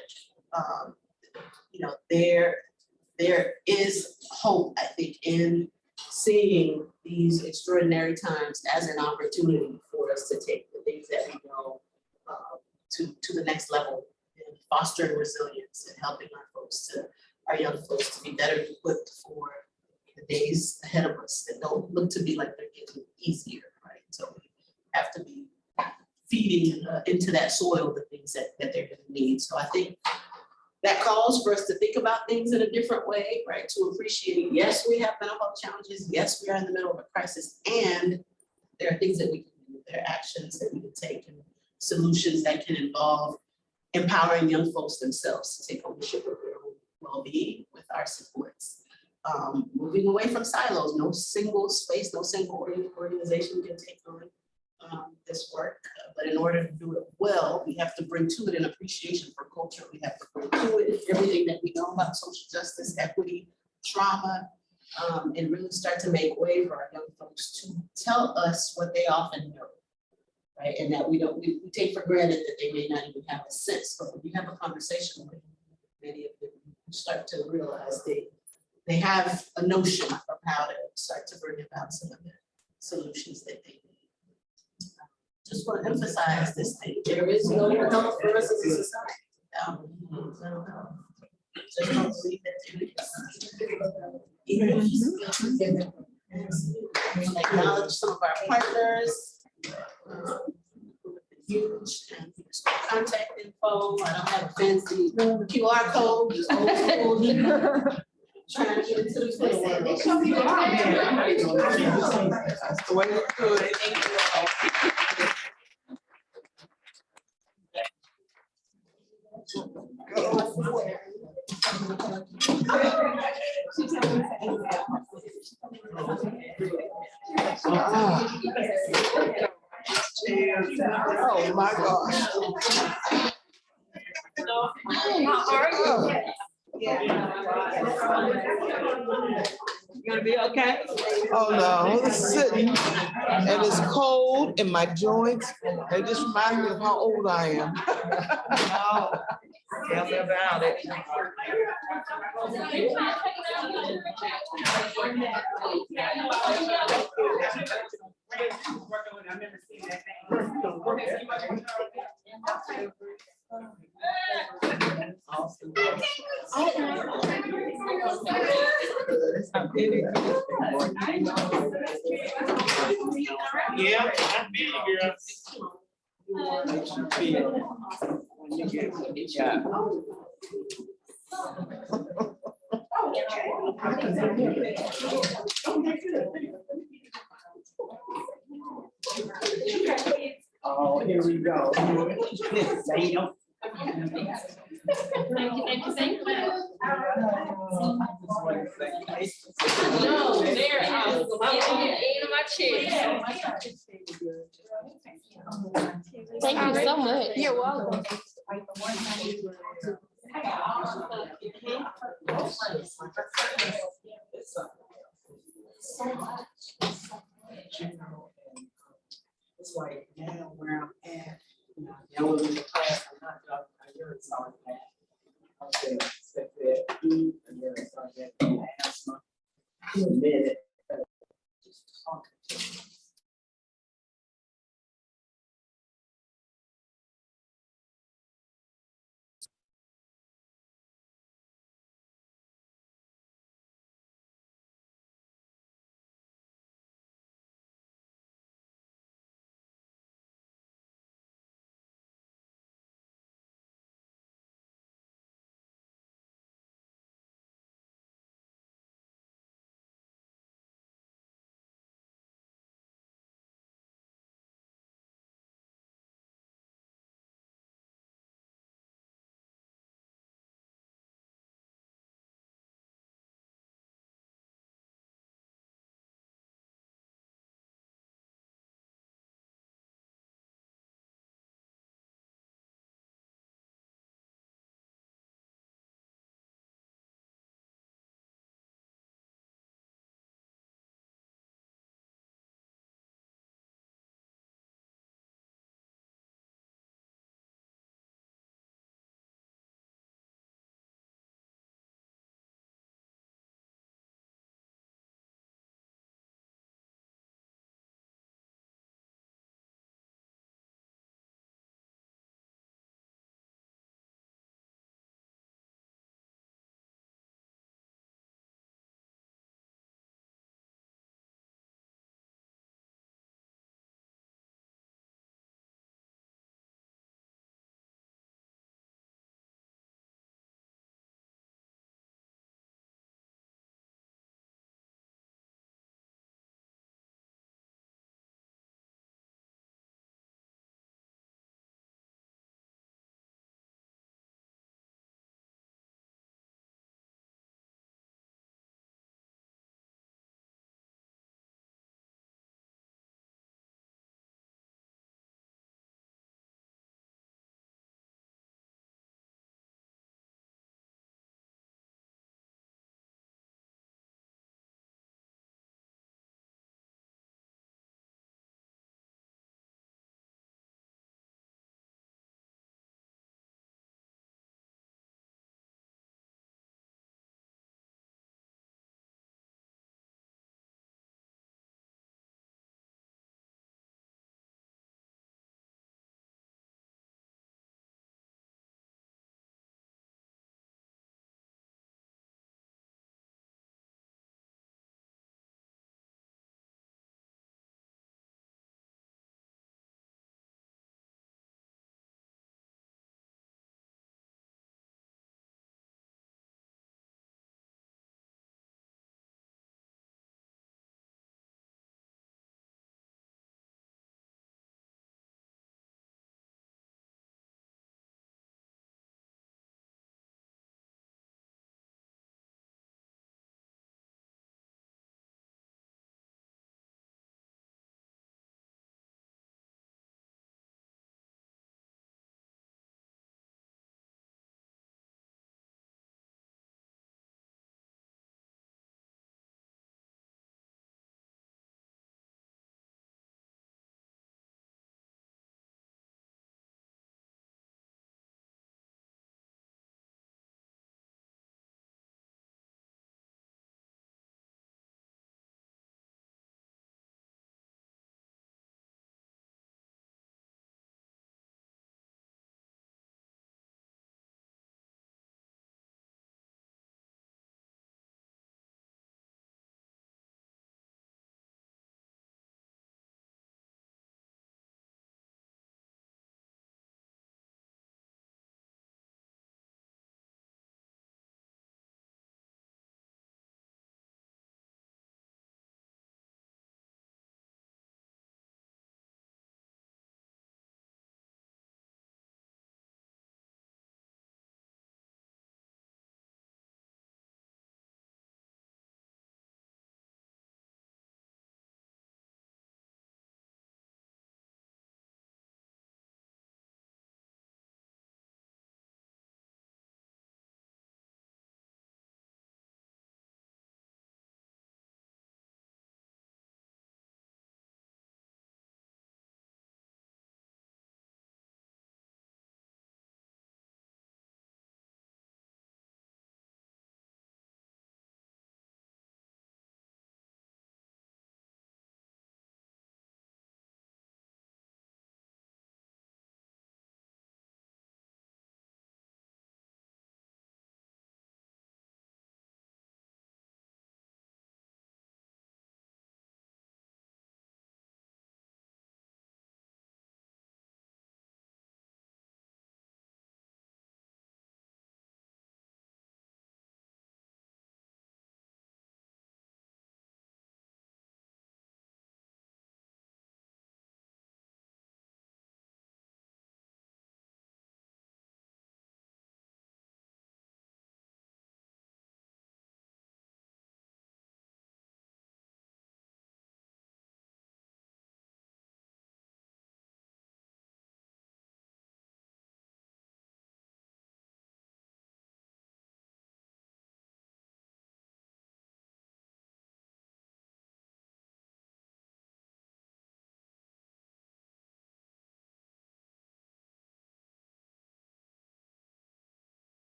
there is hope, I think, in seeing these extraordinary times as an opportunity for us to take the things that we know to the next level, and fostering resilience and helping our young folks to be better equipped for the days ahead of us that don't look to be like they're getting easier, right? So we have to be feeding into that soil the things that they're gonna need. So I think that calls for us to think about things in a different way, right? To appreciate, yes, we have mental health challenges. Yes, we are in the middle of a crisis, and there are things that we can do. There are actions that we can take and solutions that can involve empowering young folks themselves to take ownership of their own well-being with our supports. Moving away from silos, no single space, no single organization can take on this work, but in order to do it well, we have to bring to it an appreciation for culture. We have to bring to it everything that we know about social justice, equity, trauma, and really start to make way for our young folks to tell us what they often know, right? And that we take for granted that they may not even have a sense, but when you have a conversation with many of them, you start to realize they have a notion of how to start to bring about some of the solutions that they need. Just want to emphasize this thing. There is no help for us as a society. Just don't believe that there is. Acknowledge some of our partners. Huge and contact info. I don't have a fancy QR code. Just old school. Trying to get into the place. They show me That's the way it could. Oh my gosh. How are you? You gonna be okay? Oh no, I'm sitting and it's cold in my joints. They just remind me of how old I am. Oh, tell me about it. Yeah, I'm being here. When you get what you got. Oh, here we go. Say no. Thank you. No, there, I'm in my chair. Thank you so much. You're welcome. So much. like now where I'm at, I was in the class, I'm not, I never saw that. I was saying, except that, I never saw that asthma. You admit it, just talking